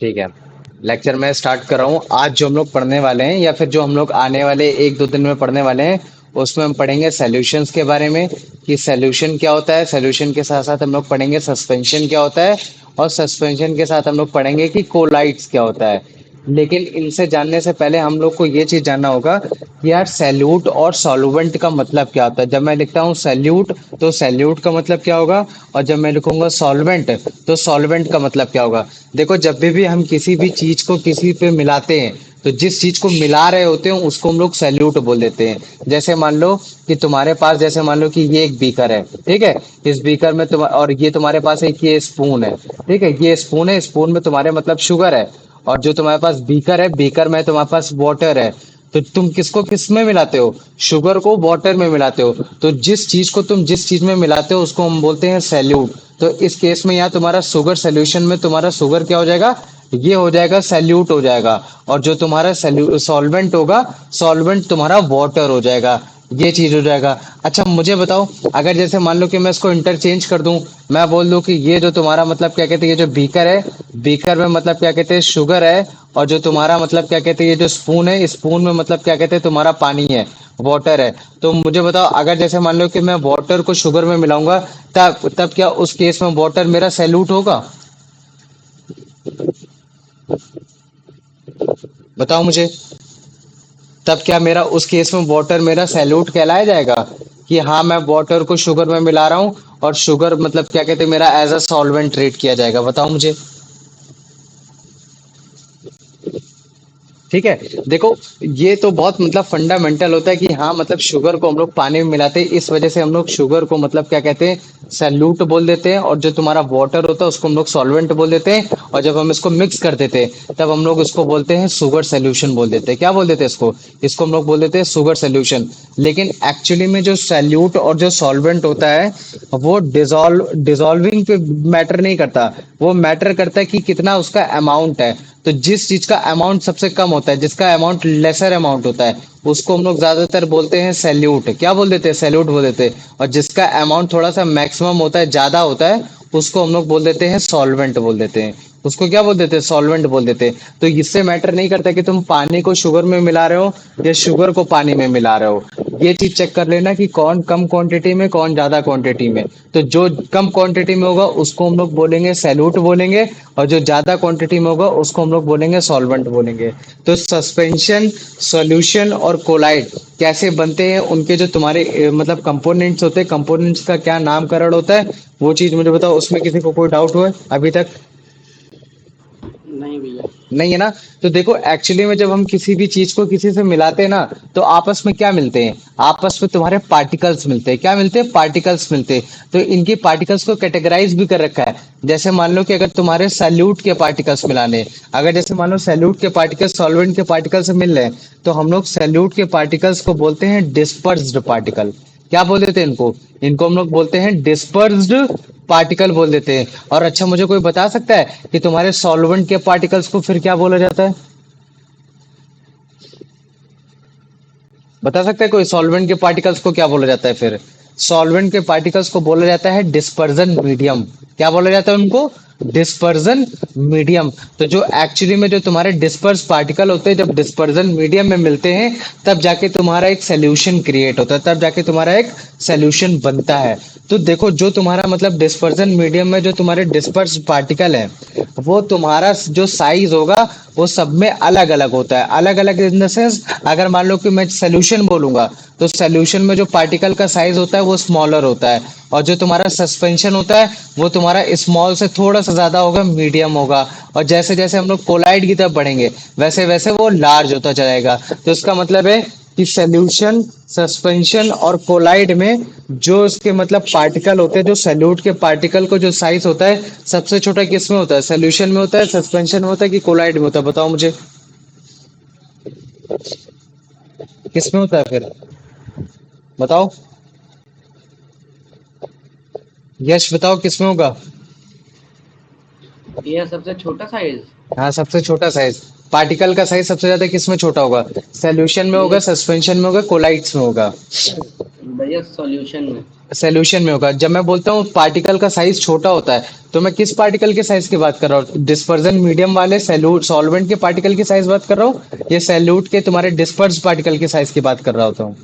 ठीक है। लेक्चर मैं स्टार्ट कर रहा हूँ। आज जो हम लोग पढ़ने वाले हैं या फिर जो हम लोग आने वाले एक दो दिन में पढ़ने वाले हैं, उसमें हम पढ़ेंगे सॉल्यूशंस के बारे में कि सॉल्यूशन क्या होता है। सॉल्यूशन के साथ साथ हम लोग पढ़ेंगे सस्पेंशन क्या होता है, और सस्पेंशन के साथ हम लोग पढ़ेंगे कि कोलाइड्स क्या होता है। लेकिन इनसे जानने से पहले हम लोग को ये चीज जानना होगा कि यार सैल्यूट और सॉल्वेंट का मतलब क्या होता है। जब मैं लिखता हूँ सैल्यूट तो सैल्यूट का मतलब क्या होगा, और जब मैं लिखूंगा सॉल्वेंट तो सॉल्वेंट का मतलब क्या होगा। देखो, जब भी हम किसी भी चीज को किसी पे मिलाते हैं तो जिस चीज को मिला रहे होते हैं उसको हम लोग सैल्यूट बोल देते हैं। जैसे मान लो कि तुम्हारे पास, जैसे मान लो कि ये एक बीकर है, ठीक है। इस बीकर में तुम, और ये तुम्हारे पास एक ये स्पून है, ठीक है। ये स्पून है, स्पून में तुम्हारे मतलब शुगर है, और जो तुम्हारे पास बीकर है, बीकर में तुम्हारे पास वाटर है। तो तुम किसको किस में मिलाते हो, शुगर को वाटर में मिलाते हो। तो जिस चीज को तुम जिस चीज में मिलाते हो उसको हम बोलते हैं सैल्यूट। तो इस केस में यहाँ तुम्हारा शुगर सोल्यूशन में तुम्हारा शुगर क्या हो जाएगा, ये हो जाएगा सैल्यूट हो जाएगा। और जो तुम्हारा सॉल्वेंट होगा, सॉल्वेंट तुम्हारा वाटर हो जाएगा। ये चीज हो जाएगा। अच्छा मुझे बताओ, अगर जैसे मान लो कि मैं इसको इंटरचेंज कर दूं, मैं बोल दूं कि ये जो तुम्हारा मतलब क्या कहते हैं, ये जो बीकर है, बीकर में मतलब क्या कहते हैं शुगर है, और जो तुम्हारा मतलब क्या कहते हैं ये जो स्पून है, स्पून में मतलब क्या कहते हैं तुम्हारा पानी है, वाटर है। तो मुझे बताओ, अगर जैसे मान लो कि मैं वाटर को शुगर में मिलाऊंगा, तब तब क्या उस केस में वाटर मेरा सैल्यूट होगा? बताओ मुझे। तब क्या मेरा उस केस में वाटर मेरा सैल्यूट कहलाया जाएगा कि हाँ मैं वाटर को शुगर में मिला रहा हूँ, और शुगर मतलब क्या कहते हैं मेरा एज अ सॉल्वेंट ट्रीट किया जाएगा? बताओ मुझे। ठीक है। देखो, ये तो बहुत मतलब फंडामेंटल होता है कि हाँ मतलब शुगर को हम लोग पानी में मिलाते हैं, इस वजह से हम लोग शुगर को मतलब क्या कहते हैं, सैल्यूट बोल देते हैं। और जो तुम्हारा वाटर होता है उसको हम लोग सॉल्वेंट बोल देते हैं। और जब हम इसको मिक्स कर देते हैं तब हम लोग इसको बोलते हैं शुगर सोल्यूशन बोल देते हैं। क्या बोल देते हैं इसको? इसको हम लोग बोल देते हैं शुगर सोल्यूशन। लेकिन एक्चुअली में जो सैल्यूट और जो सॉल्वेंट होता है वो डिजॉल्विंग पे मैटर नहीं करता। वो मैटर करता है कि कितना उसका अमाउंट है। तो जिस चीज का अमाउंट सबसे कम होता है, जिसका अमाउंट लेसर अमाउंट होता है, उसको हम लोग ज्यादातर बोलते हैं सैल्यूट। क्या बोल देते हैं? सैल्यूट बोल देते हैं। और जिसका अमाउंट थोड़ा सा मैक्सिमम होता है, ज्यादा होता है, उसको हम लोग बोल देते हैं सॉल्वेंट बोल देते हैं। उसको क्या बोल देते हैं? सॉल्वेंट बोल देते हैं। तो इससे मैटर नहीं करता कि तुम पानी को शुगर में मिला रहे हो या शुगर को पानी में मिला रहे हो। ये चीज चेक कर लेना कि कौन कम क्वांटिटी में, कौन ज्यादा क्वांटिटी में। तो जो कम क्वांटिटी में होगा उसको हम लोग बोलेंगे सैल्यूट बोलेंगे, और जो ज्यादा क्वांटिटी में होगा उसको हम लोग बोलेंगे सॉल्वेंट बोलेंगे। तो सस्पेंशन, सॉल्यूशन और कोलाइड कैसे बनते हैं, उनके जो तुम्हारे मतलब कंपोनेंट्स होते हैं, कंपोनेंट्स का क्या नामकरण होता है, वो चीज मुझे बताओ। उसमें किसी को कोई डाउट हुआ है अभी तक? नहीं भैया। नहीं है ना? तो देखो, एक्चुअली में जब हम किसी भी चीज को किसी से मिलाते हैं ना, तो आपस में क्या मिलते हैं? आपस में तुम्हारे पार्टिकल्स मिलते हैं। क्या मिलते हैं? पार्टिकल्स मिलते हैं। तो इनकी पार्टिकल्स को कैटेगराइज भी कर रखा है। जैसे मान लो कि अगर तुम्हारे सैल्यूट के पार्टिकल्स मिलाने हैं, अगर जैसे मान लो सैल्यूट के पार्टिकल्स सॉल्वेंट के पार्टिकल से मिल रहे हैं, तो हम लोग सैल्यूट के पार्टिकल्स को बोलते हैं डिस्पर्स्ड पार्टिकल। क्या बोल देते हैं इनको? इनको हम लोग बोलते हैं डिस्पर्स्ड पार्टिकल बोल देते हैं। और अच्छा मुझे कोई बता सकता है कि तुम्हारे सॉल्वेंट के पार्टिकल्स को फिर क्या बोला जाता है? बता सकता है कोई? सॉल्वेंट के पार्टिकल्स को क्या बोला जाता है फिर? सॉल्वेंट के पार्टिकल्स को बोला जाता है डिस्पर्जन मीडियम। क्या बोला जाता है उनको? Dispersion medium. तो जो एक्चुअली में जो तुम्हारे डिस्पर्स पार्टिकल होते हैं, जब डिस्पर्जन मीडियम में मिलते हैं, तब जाके तुम्हारा एक सोल्यूशन क्रिएट होता है, तब जाके तुम्हारा एक सोल्यूशन बनता है। तो देखो, जो तुम्हारा मतलब डिस्पर्जन मीडियम में जो तुम्हारे डिस्पर्स पार्टिकल है, वो तुम्हारा जो साइज होगा वो सब में अलग अलग होता है। अलग अलग इन द सेंस, अगर मान लो कि मैं सोल्यूशन बोलूंगा तो सोल्यूशन में जो पार्टिकल का साइज होता है वो स्मॉलर होता है, और जो तुम्हारा सस्पेंशन होता है वो तुम्हारा स्मॉल से थोड़ा सा ज्यादा होगा, मीडियम होगा। और जैसे जैसे हम लोग कोलाइड की तरफ बढ़ेंगे वैसे वैसे वो लार्ज होता जाएगा। तो इसका मतलब है कि सोल्यूशन, सस्पेंशन और कोलाइड में जो इसके मतलब पार्टिकल होते हैं, जो सैल्यूट के पार्टिकल को जो साइज होता है सबसे छोटा किस में होता है? सोल्यूशन में होता है, सस्पेंशन में होता है कि कोलाइड में होता है? बताओ मुझे। किस में होता है फिर? बताओ। यश बताओ किस में होगा? यह सबसे छोटा साइज। हाँ, सबसे छोटा साइज। पार्टिकल का साइज सबसे ज्यादा किस में छोटा होगा? सोल्यूशन में होगा, ये सस्पेंशन में होगा, कोलाइड्स में होगा? भैया सॉल्यूशन में। सॉल्यूशन में होगा। जब मैं बोलता हूँ पार्टिकल का साइज छोटा होता है, तो मैं किस पार्टिकल के साइज की बात कर रहा हूँ? डिस्पर्जन मीडियम वाले सैल्यूट सॉल्वेंट के पार्टिकल की साइज बात कर रहा हूँ, या सैल्यूट के तुम्हारे डिस्पर्स पार्टिकल की साइज की बात कर रहा होता हूँ?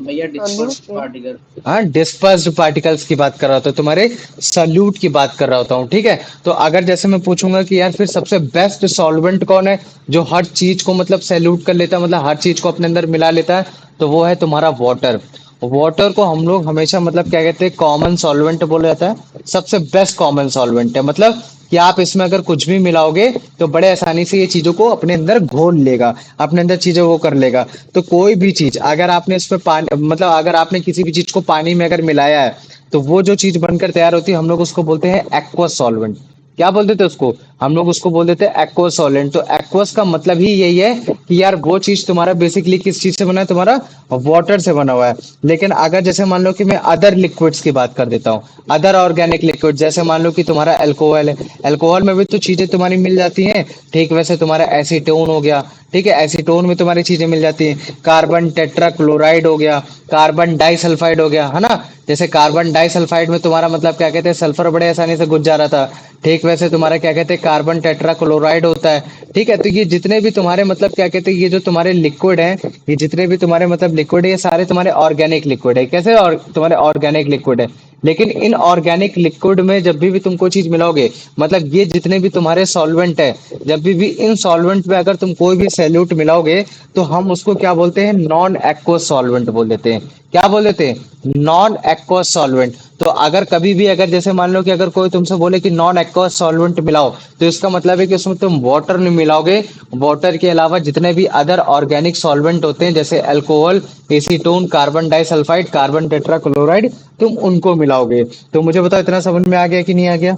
भैया सॉल्यूट डिस्पर्स के। पार्टिकल। हाँ, डिस्पर्स्ड पार्टिकल्स की बात कर रहा होता हूँ, तुम्हारे सल्यूट की बात कर रहा होता हूँ, ठीक है। तो अगर जैसे मैं पूछूंगा कि यार फिर सबसे बेस्ट सॉल्वेंट कौन है जो हर चीज को मतलब सैल्यूट कर लेता है, मतलब हर चीज को अपने अंदर मिला लेता है, तो वो है तुम्हारा वाटर। वाटर को हम लोग हमेशा मतलब क्या कहते हैं, कॉमन सॉल्वेंट बोला जाता है। सबसे बेस्ट कॉमन सॉल्वेंट है, मतलब कि आप इसमें अगर कुछ भी मिलाओगे तो बड़े आसानी से ये चीजों को अपने अंदर घोल लेगा, अपने अंदर चीजें वो कर लेगा। तो कोई भी चीज अगर आपने इसमें पानी मतलब अगर आपने किसी भी चीज को पानी में अगर मिलाया है, तो वो जो चीज बनकर तैयार होती है हम लोग उसको बोलते हैं एक्वस सॉल्वेंट। क्या बोलते थे उसको? हम लोग उसको बोल देते हैं एक्वस सॉल्वेंट। तो एक्वस का मतलब ही यही है कि यार वो चीज तुम्हारा बेसिकली किस चीज से बना है, तुम्हारा वाटर से बना हुआ है। लेकिन अगर जैसे मान लो कि मैं अदर लिक्विड्स की बात कर देता हूँ, अदर ऑर्गेनिक लिक्विड, जैसे मान लो कि तुम्हारा अल्कोहल है, अल्कोहल में भी तो चीजें तुम्हारी मिल जाती हैं। ठीक वैसे तुम्हारा एसीटोन हो गया, ठीक है, एसीटोन में तुम्हारी चीजें मिल जाती हैं। कार्बन टेट्रा क्लोराइड हो गया, कार्बन डाइसल्फाइड हो गया, है ना। जैसे कार्बन डाइसल्फाइड में तुम्हारा मतलब क्या कहते हैं, सल्फर बड़े आसानी से घुस जा रहा था। ठीक वैसे तुम्हारा क्या कहते हैं, कार्बन टेट्रा क्लोराइड होता है। ठीक है, तो ये जितने भी तुम्हारे मतलब क्या कहते हैं, ये जो तुम्हारे लिक्विड हैं, ये जितने भी तुम्हारे मतलब लिक्विड है, ये सारे तुम्हारे ऑर्गेनिक लिक्विड है। कैसे? और तुम्हारे ऑर्गेनिक लिक्विड है। लेकिन इन ऑर्गेनिक लिक्विड में जब भी तुम कोई चीज मिलाओगे, मतलब ये जितने भी तुम्हारे सॉल्वेंट है, जब भी इन सॉल्वेंट में अगर तुम कोई भी सैल्यूट मिलाओगे, तो हम उसको क्या बोलते हैं, नॉन एक्वस सॉल्वेंट बोल देते हैं। क्या बोल देते हैं? Non aqueous solvent. तो अगर कभी भी अगर जैसे मान लो कि अगर कोई तुमसे बोले कि नॉन एक्वस सॉल्वेंट मिलाओ, तो इसका मतलब है कि उसमें तुम वाटर नहीं मिलाओगे। वाटर के अलावा जितने भी अदर ऑर्गेनिक सॉल्वेंट होते हैं, जैसे alcohol, acetone, carbon disulphide, carbon tetrachloride, तुम उनको मिलाओगे। तो मुझे बताओ इतना समझ में आ गया कि नहीं आ गया?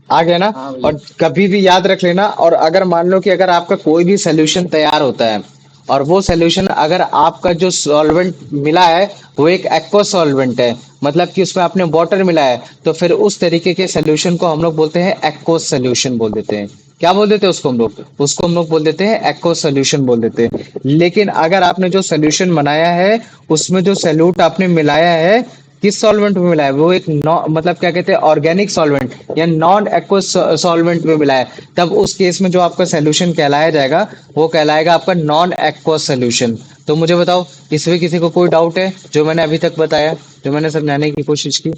आ गया ना। हाँ भैया। और कभी भी याद रख लेना, और अगर मान लो कि अगर आपका कोई भी सोल्यूशन तैयार होता है, और वो सोल्यूशन अगर आपका जो सॉल्वेंट मिला है वो एक एक्वा सॉल्वेंट है, मतलब कि उसमें आपने वाटर मिला है, तो फिर उस तरीके के सोल्यूशन को हम लोग बोलते हैं एक्वस सोल्यूशन बोल देते हैं। क्या बोल देते हैं उसको हम लोग? उसको हम लोग बोल देते हैं एक्वस सोल्यूशन बोल देते हैं। लेकिन अगर आपने जो सोल्यूशन बनाया है, उसमें जो सैल्यूट आपने मिलाया है, किस सॉल्वेंट में मिला है, वो एक मतलब क्या कहते हैं, ऑर्गेनिक सॉल्वेंट या नॉन एक्वस सॉल्वेंट में मिला है, तब उस केस में जो आपका सोल्यूशन कहलाया जाएगा, वो कहलाएगा आपका नॉन एक्वस सोल्यूशन। तो मुझे बताओ, इसमें किसी को कोई डाउट है जो मैंने अभी तक बताया, जो मैंने समझाने की कोशिश की?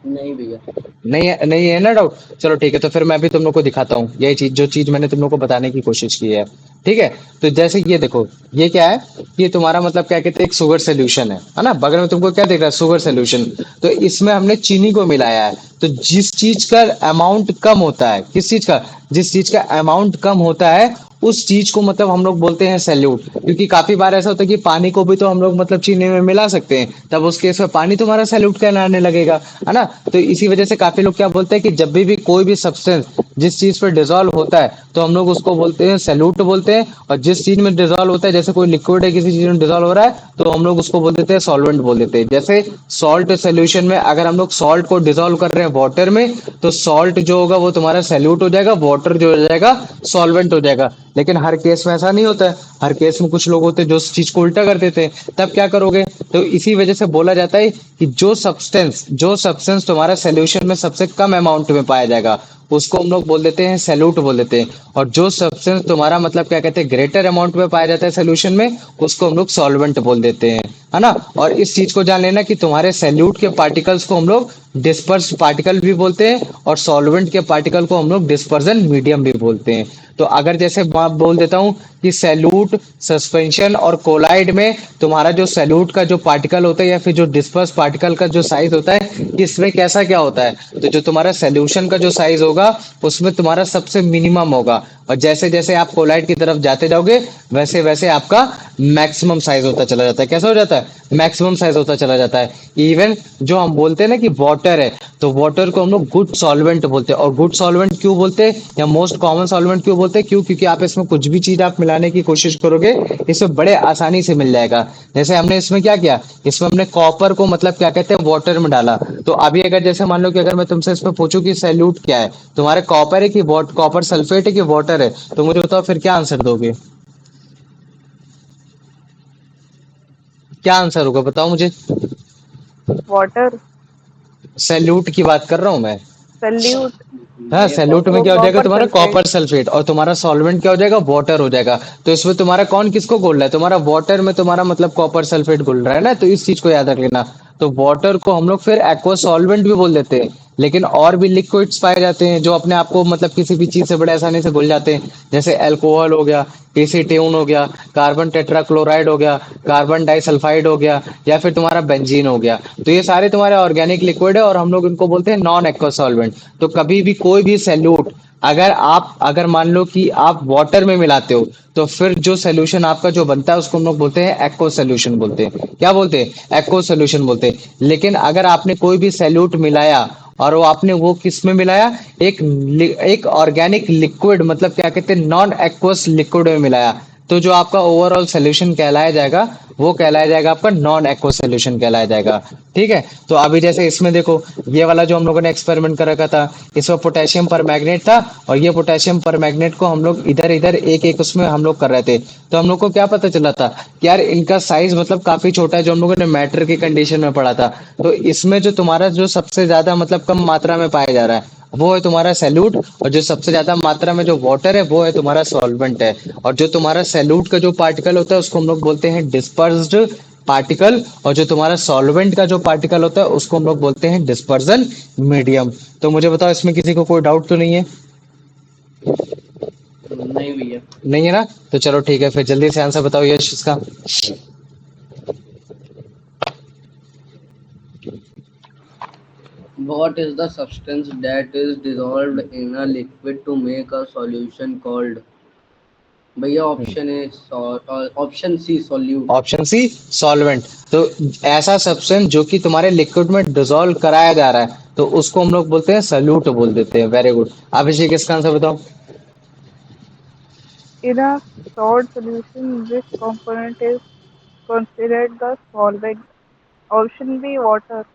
नहीं भैया। नहीं है ना डाउट? चलो ठीक है, तो फिर मैं भी तुम लोग को दिखाता हूँ यही चीज, जो चीज मैंने तुम लोग को बताने की कोशिश की है। ठीक है, तो जैसे ये देखो, ये क्या है, ये तुम्हारा मतलब क्या कहते हैं, एक शुगर सोल्यूशन है ना। बगल में तुमको क्या दिख रहा है? Sugar solution. तो इसमें हमने चीनी को मिलाया है। तो जिस चीज का अमाउंट कम होता है, किस चीज का, जिस चीज का अमाउंट कम होता है, उस चीज को मतलब हम लोग बोलते हैं सैल्यूट। क्योंकि काफी बार ऐसा होता है कि पानी को भी तो हम लोग मतलब चीनी में मिला सकते हैं, तब उस केस में पानी तुम्हारा सैल्यूट कहलाने लगेगा, है ना। तो इसी वजह से काफी लोग क्या बोलते हैं कि जब भी कोई भी सब्सटेंस जिस चीज पर डिजोल्व होता है, तो हम लोग उसको बोलते हैं सैल्यूट बोलते हैं। और जिस चीज में डिजोल्व होता है, जैसे कोई लिक्विड है किसी चीज में डिजोल्व हो रहा है, तो हम लोग उसको बोल देते हैं सॉल्वेंट बोल देते हैं। जैसे सॉल्ट सोल्यूशन में अगर हम लोग सॉल्ट को डिजोल्व कर रहे हैं वाटर में, तो सॉल्ट जो होगा वो तुम्हारा सैल्यूट हो जाएगा, वाटर जो हो जाएगा सॉल्वेंट हो जाएगा। लेकिन हर केस में ऐसा नहीं होता है। हर केस में कुछ लोग होते हैं जो उस चीज को उल्टा कर देते हैं, तब क्या करोगे? तो इसी वजह से बोला जाता है कि जो सब्सटेंस तुम्हारा सोल्यूशन में सबसे कम अमाउंट में पाया जाएगा, उसको हम लोग बोल देते हैं सैल्यूट बोल देते हैं। और जो सब्सटेंस तुम्हारा मतलब क्या कहते हैं, ग्रेटर अमाउंट में पाया जाता है सोल्यूशन में, उसको हम लोग सॉल्वेंट बोल देते हैं, है ना। और इस चीज को जान लेना कि तुम्हारे सैल्यूट के पार्टिकल्स को हम लोग डिस्पर्स पार्टिकल भी बोलते हैं, और सॉल्वेंट के पार्टिकल को हम लोग डिस्पर्जन मीडियम भी बोलते हैं। तो अगर जैसे मैं बोल देता हूँ कि सैल्यूट, सस्पेंशन और कोलाइड में तुम्हारा जो सैल्यूट का जो पार्टिकल होता है, या फिर जो डिस्पर्स पार्टिकल का जो साइज होता है, इसमें कैसा क्या होता है, तो जो तुम्हारा सैल्यूशन का जो साइज होगा, उसमें तुम्हारा सबसे मिनिमम होगा। और जैसे जैसे आप कोलाइड की तरफ जाते जाओगे, वैसे वैसे आपका मैक्सिमम साइज होता चला जाता है। कैसा हो जाता है? मैक्सिमम साइज होता चला जाता है। इवन जो हम बोलते हैं ना कि वाटर है, तो वाटर को हम लोग गुड सॉल्वेंट बोलते हैं। और गुड सॉल्वेंट क्यों बोलते हैं, या मोस्ट कॉमन सॉल्वेंट क्यों बोलते हैं? क्यों? क्योंकि आप इसमें कुछ भी चीज आप मिलाने की कोशिश करोगे, इसमें बड़े आसानी से मिल जाएगा। जैसे हमने इसमें क्या किया, इसमें हमने कॉपर को मतलब क्या कहते हैं, वाटर में डाला। तो अभी अगर जैसे मान लो कि अगर मैं तुमसे इसमें पूछूं कि सैल्यूट क्या है, तुम्हारे कॉपर है कि कॉपर सल्फेट है कि वाटर है, तो मुझे बताओ फिर क्या आंसर दोगे? क्या आंसर होगा बताओ मुझे। वाटर। सैल्यूट की बात कर रहा हूँ मैं। सल्यूट। हाँ, भैया सैल्यूट में वो क्या हो जाएगा कॉपर तुम्हारा सल्फेट। कॉपर सल्फेट, और तुम्हारा सॉल्वेंट क्या हो जाएगा, वाटर हो जाएगा। तो इसमें तुम्हारा कौन किसको घोल रहा है, तुम्हारा वाटर में तुम्हारा मतलब कॉपर सल्फेट घुल रहा है ना, तो इस चीज को याद रख लेना। तो वाटर को हम लोग फिर एक्वा सॉल्वेंट भी बोल देते हैं। लेकिन और भी लिक्विड्स पाए जाते हैं जो अपने आप को मतलब किसी भी चीज से बड़े आसानी से घुल जाते हैं, जैसे अल्कोहल हो गया, एसीटोन हो गया, कार्बन टेट्राक्लोराइड हो गया, कार्बन डाइसल्फाइड हो गया, या फिर तुम्हारा बेंजीन हो गया। तो ये सारे तुम्हारे ऑर्गेनिक लिक्विड है और हम लोग इनको बोलते हैं नॉन एक्वा सॉल्वेंट। तो कभी भी कोई भी सैल्यूट अगर मान लो कि आप वाटर में मिलाते हो, तो फिर जो सोल्यूशन आपका जो बनता है उसको हम लोग बोलते हैं एक्व सोल्यूशन बोलते हैं। क्या बोलते हैं, एक्व सोल्यूशन बोलते हैं। लेकिन अगर आपने कोई भी सैल्यूट मिलाया और वो आपने वो किस में मिलाया, एक ऑर्गेनिक लिक्विड मतलब क्या कहते हैं नॉन एक्वस लिक्विड में मिलाया, तो जो आपका ओवरऑल सोल्यूशन कहलाया जाएगा वो कहलाया जाएगा आपका नॉन एक्व सोल्यूशन कहलाया जाएगा। ठीक है, तो अभी जैसे इसमें देखो, ये वाला जो हम लोगों ने एक्सपेरिमेंट कर रखा था, इसमें पोटेशियम पर मैग्नेट था, और ये पोटेशियम पर मैग्नेट को हम लोग इधर इधर एक एक उसमें हम लोग कर रहे थे। तो हम लोग को क्या पता चला था कि यार इनका साइज मतलब काफी छोटा है, जो हम लोगों ने मैटर की कंडीशन में पढ़ा था। तो इसमें जो तुम्हारा जो सबसे ज्यादा मतलब कम मात्रा में पाया जा रहा है वो है तुम्हारा सैल्यूट, और जो सबसे ज्यादा मात्रा में जो वाटर है वो है तुम्हारा सॉल्वेंट है। और जो तुम्हारा सैल्यूट का जो पार्टिकल होता है उसको हम लोग बोलते हैं डिस्पर्स्ड पार्टिकल, और जो तुम्हारा सॉल्वेंट का जो पार्टिकल होता है उसको हम लोग बोलते हैं डिस्पर्जन मीडियम। तो मुझे बताओ इसमें किसी को कोई डाउट तो नहीं है। नहीं भैया। नहीं है ना, तो चलो ठीक है, फिर जल्दी से आंसर बताओ यश इसका। What is the substance that is dissolved in a liquid to make a solution called? भैया option A option C solute. Option C solvent. तो ऐसा सब्सटेंस जो कि तुम्हारे लिक्विड में डिसॉल्व कराया जा रहा है तो उसको हम लोग बोलते हैं सल्यूट बोल देते हैं। Very good. अभिषेक इसका आंसर बताओ। In a solid solution, which component is considered the solvent? Option B, water.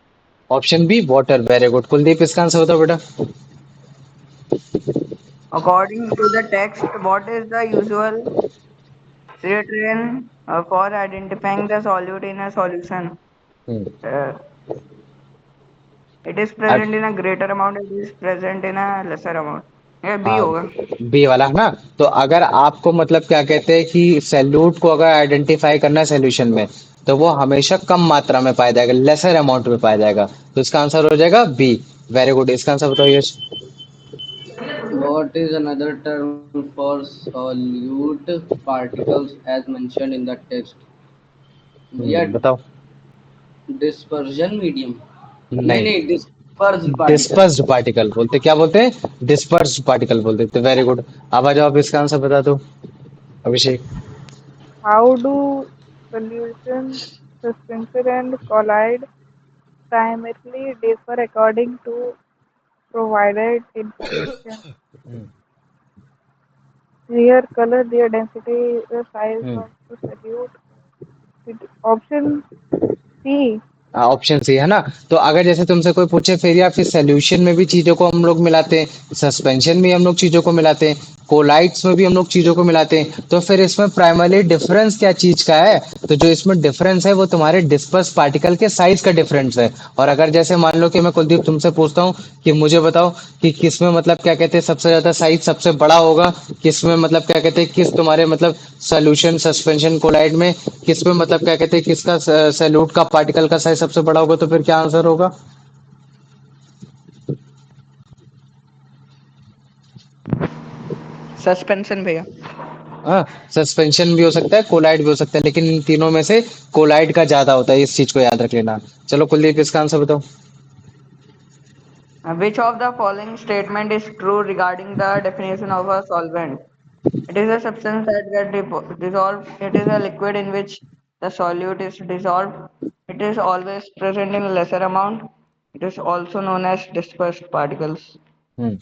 Option B water. Very good. Kuldeep इसका आंसर बताओ बेटा। According to the text, what is the usual criterion for identifying the solute in a solution? Hmm, Uh, it is अब present in a greater amount, it is present in a lesser amount. ये B हाँ, होगा। B वाला है ना। तो अगर आपको मतलब क्या कहते हैं कि सैल्यूट को अगर आइडेंटिफाई करना है सोल्यूशन में, तो वो हमेशा कम मात्रा में पाया जाएगा, लेसर अमाउंट में पाया जाएगा। तो इसका आंसर हो जाएगा बी। Very good. इसका आंसर बताओ यश। What is another term for solute particles as mentioned in the text? भैया बताओ। Dispersion medium. नहीं नहीं, नहीं, डिस्पर्स पार्टिकल। डिस्पर्स्ड पार्टिकल बोलते, क्या बोलते हैं, डिस्पर्स्ड पार्टिकल बोलते थे। Very good. अब आ जाओ, आप इसका आंसर बता दो अभिषेक। How do solution, suspension, and colloid primarily differ according to provided information? Their color, their density, the size hmm, of the solute. Option C. Option C है ना। तो अगर जैसे तुमसे कोई पूछे फिर या फिर सोल्यूशन में भी चीजों को हम लोग मिलाते हैं, सस्पेंशन में हम लोग चीजों को मिलाते हैं, कोलाइट्स में भी हम लोग चीजों को मिलाते हैं, तो फिर इसमें प्राइमरी डिफरेंस क्या चीज का है। तो जो इसमें डिफरेंस है वो तुम्हारे डिस्पर्स पार्टिकल के साइज का डिफरेंस है। और अगर जैसे मान लो कि मैं कुलदीप तुमसे पूछता हूँ कि मुझे बताओ कि किसमें मतलब क्या कहते हैं सबसे ज्यादा साइज सबसे बड़ा होगा, किसमें मतलब क्या कहते हैं किस तुम्हारे मतलब सोल्यूशन सस्पेंशन कोलाइड में किसमें मतलब क्या कहते हैं किसका सैल्यूट का पार्टिकल का साइज सबसे बड़ा होगा, तो फिर क्या आंसर होगा। सस्पेंशन भैया। हाँ, सस्पेंशन भी हो सकता है, कोलाइड भी हो सकता है, लेकिन इन तीनों में से कोलाइड का ज्यादा होता है, इस चीज को याद रख लेना। चलो कुलदीप इसका आंसर बताओ। Which of the following statement is true regarding the definition of a solvent? It is a substance that dissolved. It is a liquid in which the solute is dissolved. It is always present in a lesser amount. It is also known as dispersed particles. हम्म,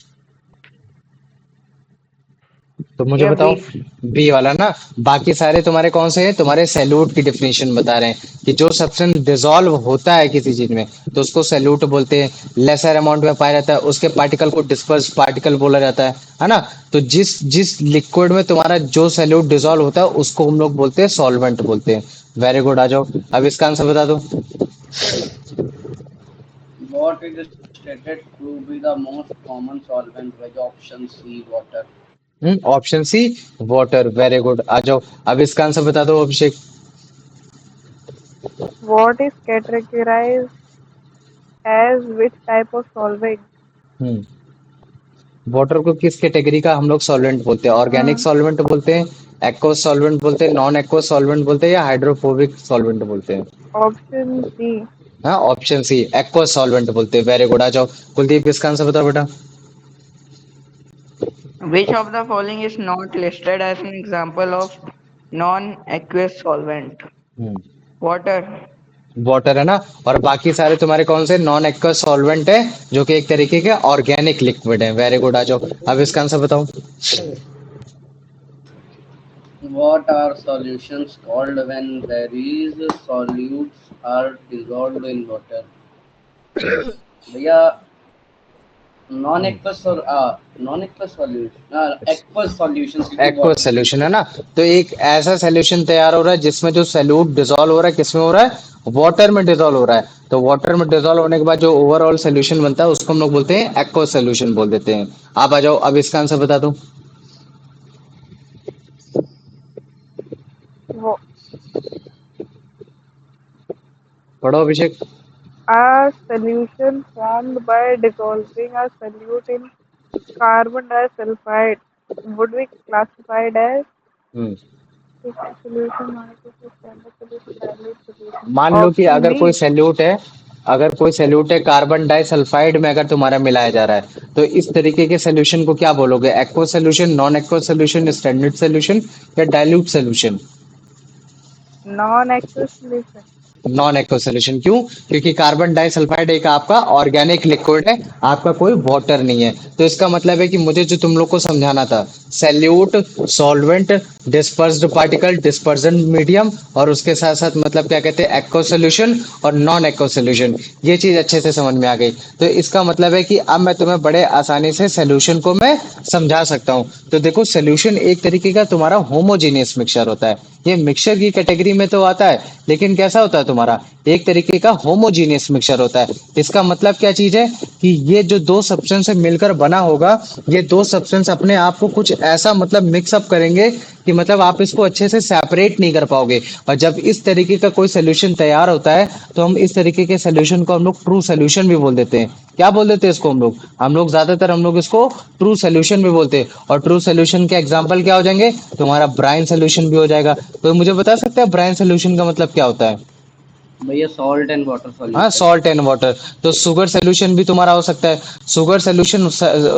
तो मुझे Yeah, बताओ। B. B वाला ना। बाकी सारे तुम्हारे कौन से हैं, तुम्हारे सैल्यूट की डिफिनेशन बता रहे हैं कि जो सब्सटेंस डिसॉल्व होता है किसी चीज में तो उसको सैल्यूट बोलते हैं, लेसर अमाउंट में पाया जाता है उसके पार्टिकल को डिस्पर्स पार्टिकल बोला जाता है ना। तो जिस जिस लिक्विड में तुम्हारा जो सैल्यूट डिसॉल्व होता है उसको हम लोग बोलते हैं सॉल्वेंट बोलते हैं। वेरी गुड, आ जाओ। अब इसका आंसर बता दो। What is stated to be the most common solvent? Veg option C, water. Option C, water. Very good, आ जाओ। अब इसका आंसर बता दो Abhishek. What is categorized as which type of solvent? हम्म वाटर को किस कैटेगरी का हम लोग सॉल्वेंट बोलते हैं? Organic Hmm. सॉल्वेंट बोलते हैं, एक्वस सॉल्वेंट बोलते हैं, नॉन एक्वस सॉल्वेंट बोलते हैं, या हाइड्रोफोबिक सॉल्वेंट बोलते हैं? Option C. हाँ, ऑप्शन सी, एक्वस सॉल्वेंट बोलते हैं। वेरी गुड, आ जाओ। कुलदीप, इसका आंसर बताओ बेटा। Which of the following is not listed as an example of non-aqueous solvent? Hmm Water. Water है ना, और बाकी सारे तुम्हारे कौन से नॉन एक्वस सॉल्वेंट है, जो कि एक तरीके के ऑर्गेनिक लिक्विड है। वेरी गुड, आ जाओ। अब इसका आंसर बताओ। What are solutions called when there is solutes are dissolved in water? भैया non aqueous solution aqueous solutions क्योंकि एक्वस सोल्यूशन है ना, तो एक ऐसा सोल्यूशन तैयार हो रहा है जिसमें जो सैल्यूट डिसॉल्व हो रहा है, किसमें हो रहा है? वाटर में डिसॉल्व हो रहा है। तो वाटर में डिसॉल्व होने के बाद जो ओवरऑल सोल्यूशन बनता है उसको हम लोग बोलते हैं एक्वस सोल्यूशन बोल देते हैं। आप आ जाओ, अब इसका आंसर बता दो। Wo- पढ़ो अभिषेक। A solution formed by dissolving a solute in carbon disulfide would be classified as hmm solution, molecular standard solution, dilute solution. मान लो कि Option अगर कोई D. सैल्यूट है, अगर कोई सैल्यूट है कार्बन डाइसल्फाइड में अगर तुम्हारा मिलाया जा रहा है, तो इस तरीके के सोल्यूशन को क्या बोलोगे? Aqueous solution, non aqueous solution, standard solution, या dilute solution? Non-aqueous solution. Non aqueous solution. क्यों? क्योंकि कार्बन डाइसल्फाइड एक आपका ऑर्गेनिक लिक्विड है, आपका कोई वाटर नहीं है। तो इसका मतलब है कि मुझे जो तुम लोग को समझाना था, salute, solvent, dispersed particle, dispersion medium, और उसके साथ साथ मतलब क्या कहते हैं, एक्व सोल्यूशन और नॉन एक्व सोल्यूशन, ये चीज अच्छे से समझ में आ गई। तो इसका मतलब है कि अब मैं तुम्हें बड़े आसानी से सोल्यूशन को मैं समझा सकता हूँ। तो देखो, सोल्यूशन एक तरीके का तुम्हारा होमोजीनियस मिक्सचर होता है। ये मिक्सचर की कैटेगरी में तो आता है, लेकिन कैसा होता है तुम्हारा? एक तरीके का होमोजीनियस मिक्सचर होता है। इसका मतलब क्या चीज है कि ये जो दो सब्सटेंस से मिलकर बना होगा, ये दो सब्सटेंस अपने आप को कुछ ऐसा मतलब मिक्सअप करेंगे कि मतलब आप इसको अच्छे से सेपरेट नहीं कर पाओगे। और जब इस तरीके का कोई सोल्यूशन तैयार होता है, तो हम इस तरीके के सोल्यूशन को हम लोग ट्रू सोल्यूशन भी बोल देते हैं। क्या बोल देते हैं इसको हम लोग ज्यादातर हम लोग इसको ट्रू सोल्यूशन भी बोलते हैं। और ट्रू सोल्यूशन के एग्जांपल क्या हो जाएंगे? तुम्हारा ब्राइन सोल्यूशन भी हो जाएगा। तो मुझे बता सकते हैं ब्राइन सोल्यूशन का मतलब क्या होता है? भैया सॉल्ट एंड वाटर हाँ, सॉल्यूशन। Salt and water. तो शुगर सोल्यूशन भी तुम्हारा हो सकता है। शुगर सोल्यूशन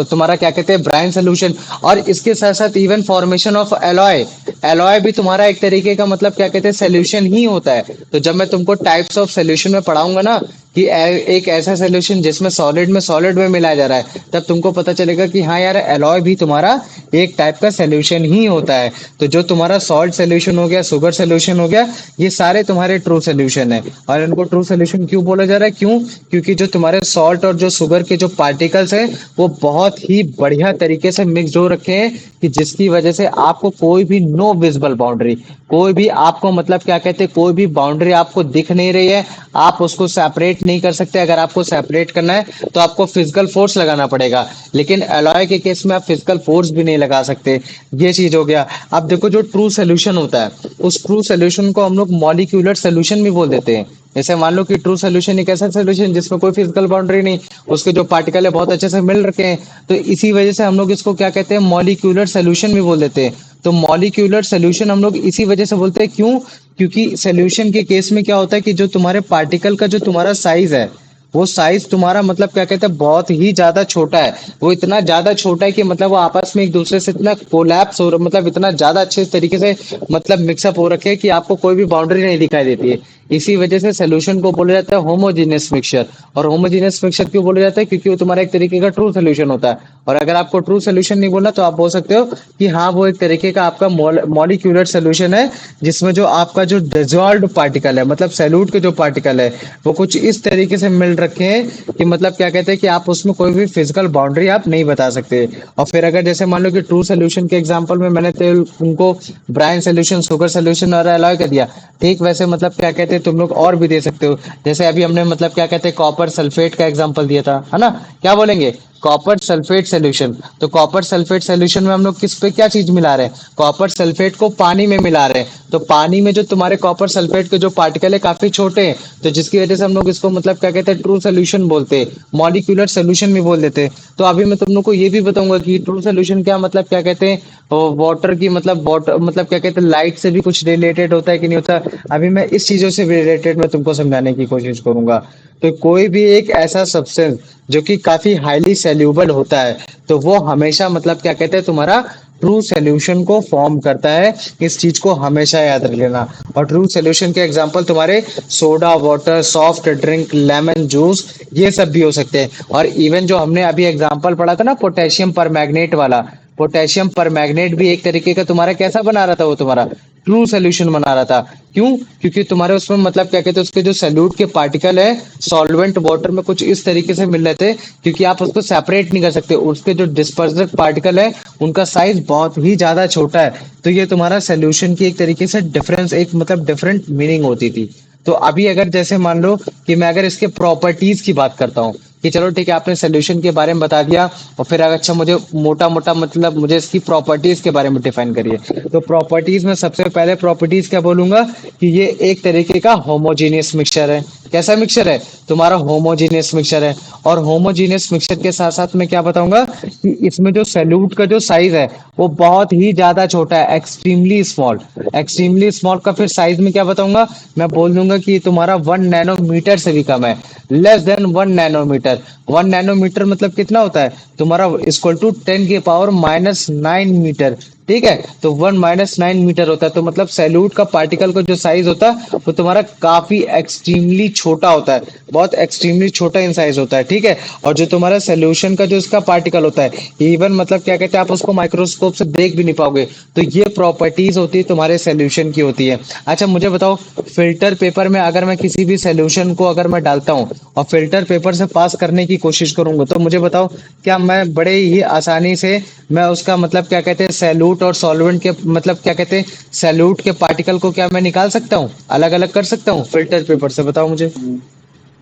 तुम्हारा क्या कहते हैं? Brine solution. और इसके साथ साथ even formation of alloy, alloy भी तुम्हारा एक तरीके का मतलब क्या कहते हैं, सोल्यूशन ही होता है। तो जब मैं तुमको टाइप्स ऑफ सोल्यूशन में पढ़ाऊंगा ना, कि एक ऐसा सोल्यूशन जिसमें सॉलिड में मिलाया जा रहा है, तब तुमको पता चलेगा कि हाँ यार, एलॉय भी तुम्हारा एक टाइप का सोल्यूशन ही होता है। तो जो तुम्हारा सॉल्ट सोल्यूशन हो गया, शुगर सोल्यूशन हो गया, ये सारे तुम्हारे ट्रू सोल्यूशन है। और इनको ट्रू सोल्यूशन क्यों बोला जा रहा है? क्यों? क्योंकि जो तुम्हारे सॉल्ट और जो शुगर के जो पार्टिकल्स हैं, वो बहुत ही बढ़िया तरीके से मिक्स हो रखे हैं, कि जिसकी वजह से आपको कोई भी नो विजिबल बाउंड्री, कोई भी आपको मतलब क्या कहते हैं, कोई भी बाउंड्री आपको दिख नहीं रही है, आप उसको सेपरेट नहीं कर सकते। अगर आपको सेपरेट करना है तो आपको फिजिकल फोर्स लगाना पड़ेगा, लेकिन एलॉय के केस में आप फिजिकल फोर्स भी नहीं लगा सकते। ये चीज हो गया। अब देखो, जो ट्रू सोल्यूशन होता है, उस ट्रू सोल्यूशन को हम लोग मॉलिक्यूलर सोल्यूशन भी बोल देते हैं। जैसे मान लो कि ट्रू सोल्यूशन एक ऐसा सोल्यूशन जिसमें कोई फिजिकल बाउंड्री नहीं, उसके जो पार्टिकल है बहुत अच्छे से मिल रखे हैं, तो इसी वजह से हम लोग इसको क्या कहते हैं, मॉलिक्यूलर सोल्यूशन भी बोल देते हैं। तो मॉलिक्यूलर सोल्यूशन हम लोग इसी वजह से बोलते हैं। क्यों? क्योंकि सोल्यूशन के केस में क्या होता है कि जो तुम्हारे पार्टिकल का जो तुम्हारा साइज है, वो साइज तुम्हारा मतलब क्या कहते हैं, बहुत ही ज्यादा छोटा है। वो इतना ज्यादा छोटा है कि मतलब वो आपस में एक दूसरे से इतना कोलैप्स हो, मतलब इतना ज्यादा अच्छे तरीके से मतलब मिक्सअप हो रखे हैं कि आपको कोई भी बाउंड्री नहीं दिखाई देती है। इसी वजह से सोल्यूशन को बोला जाता है होमोजीनियस मिक्सचर। और होमोजीनियस मिक्सचर क्यों बोला जाता है? क्योंकि वो तुम्हारा एक तरीके का ट्रू सोल्यूशन होता है। और अगर आपको ट्रू सोल्यूशन नहीं बोलना, तो आप बोल सकते हो कि हाँ, वो एक तरीके का आपका मॉलिक्यूलर सोल्यूशन है, जिसमें जो आपका जो डिजॉल्व्ड पार्टिकल है, मतलब सैल्यूट के जो पार्टिकल है, वो कुछ इस तरीके से मिल रखे हैं कि मतलब क्या कहते हैं कि आप उसमें कोई भी फिजिकल बाउंड्री आप नहीं बता सकते। और फिर अगर जैसे मान लो कि ट्रू सोल्यूशन के एग्जांपल में मैंने तो उनको ब्राइन सोल्यूशन, शुगर सोल्यूशन और अलाउ कर दिया, ठीक वैसे मतलब क्या कहते हैं तुम लोग और भी दे सकते हो। जैसे अभी हमने मतलब क्या कहते हैं कॉपर सल्फेट का एग्जांपल दिया था, है ना? क्या बोलेंगे? Copper sulphate solution. तो कॉपर सल्फेट सोल्यूशन में हम लोग किस पे क्या चीज मिला रहे हैं? कॉपर सल्फेट को पानी में मिला रहे हैं। तो पानी में जो तुम्हारे कॉपर सल्फेट के जो पार्टिकल है काफी छोटे हैं, तो जिसकी वजह से हम लोग इसको मतलब क्या कहते हैं ट्रू सोल्यूशन बोलते हैं, मॉलिक्यूलर सोल्यूशन भी बोल देते हैं। तो अभी मैं तुम लोग को ये भी बताऊंगा कि ट्रू सोल्यूशन क्या मतलब क्या कहते हैं, वाटर की मतलब वाटर मतलब क्या कहते हैं लाइट से भी कुछ रिलेटेड होता है कि नहीं होता। अभी मैं इस चीजों से रिलेटेड मैं तुमको समझाने की कोशिश करूंगा। तो कोई भी एक ऐसा सब्सटेंस जो कि काफी हाईली सॉल्यूबल होता है, तो वो हमेशा मतलब क्या कहते हैं तुम्हारा ट्रू सॉल्यूशन को फॉर्म करता है। इस चीज को हमेशा याद रख लेना। और ट्रू सॉल्यूशन के एग्जांपल तुम्हारे soda water, soft drink, lemon juice, ये सब भी हो सकते हैं। और इवन जो हमने अभी एग्जांपल पढ़ा था ना पोटेशियम परमैंगनेट वाला, पोटेशियम परमैंगनेट भी एक तरीके का तुम्हारा कैसा बना रहा था, वो तुम्हारा ट्रू सोल्यूशन बना रहा था। क्यों? क्योंकि तुम्हारे उसमें मतलब क्या कहते हैं उसके जो सॉल्यूट के पार्टिकल है सॉल्वेंट वाटर में कुछ इस तरीके से मिल रहे थे क्योंकि आप उसको सेपरेट नहीं कर सकते। उसके जो डिस्पर्सिव पार्टिकल है उनका साइज बहुत ही ज्यादा छोटा है। तो ये तुम्हारा सोल्यूशन की एक तरीके से डिफरेंस, एक मतलब डिफरेंट मीनिंग होती थी। तो अभी अगर जैसे मान लो कि मैं अगर इसके प्रॉपर्टीज की बात करता हूँ कि चलो ठीक है आपने सोल्यूशन के बारे में बता दिया, और फिर अगर अच्छा मुझे मोटा मोटा मतलब मुझे इसकी प्रॉपर्टीज के बारे में डिफाइन करिए। तो प्रॉपर्टीज में सबसे पहले प्रॉपर्टीज क्या बोलूंगा कि ये एक तरीके का होमोजीनियस मिक्सचर है। कैसा मिक्सचर है? तुम्हारा होमोजीनियस मिक्सचर है। और होमोजीनियस मिक्सचर के साथ साथ मैं क्या बताऊंगा कि इसमें जो सैल्यूट का जो साइज है वो बहुत ही ज्यादा छोटा है, एक्सट्रीमली स्मॉल। एक्सट्रीमली स्मॉल का फिर साइज में क्या बताऊंगा, मैं बोल दूंगा कि तुम्हारा 1 नैनोमीटर से भी कम है, लेस देन 1 नैनोमीटर। 1 नैनोमीटर मतलब कितना होता है तुम्हारा, इक्वल टू 10⁻⁹मीटर। ठीक है, तो 1 - 9 मीटर होता है। तो मतलब सैल्यूट का पार्टिकल का जो साइज होता है वो तुम्हारा काफी एक्सट्रीमली छोटा होता है, बहुत एक्सट्रीमली छोटा इन साइज होता है। ठीक है, और जो तुम्हारा सोल्यूशन का जो इसका पार्टिकल होता है इवन मतलब क्या कहते हैं आप उसको माइक्रोस्कोप से देख भी नहीं पाओगे। तो ये प्रॉपर्टीज होती है तुम्हारे सोल्यूशन की होती है। अच्छा मुझे बताओ, फिल्टर पेपर में अगर मैं किसी भी सोल्यूशन को अगर मैं डालता हूँ और फिल्टर पेपर से पास करने की कोशिश करूंगा, तो मुझे बताओ क्या मैं बड़े ही आसानी से मैं उसका मतलब क्या कहते हैं सैल्यूट और सॉल्वेंट के मतलब क्या कहते हैं सैल्यूट के पार्टिकल को क्या मैं निकाल सकता हूँ, अलग अलग कर सकता हूँ फिल्टर पेपर से? बताओ मुझे।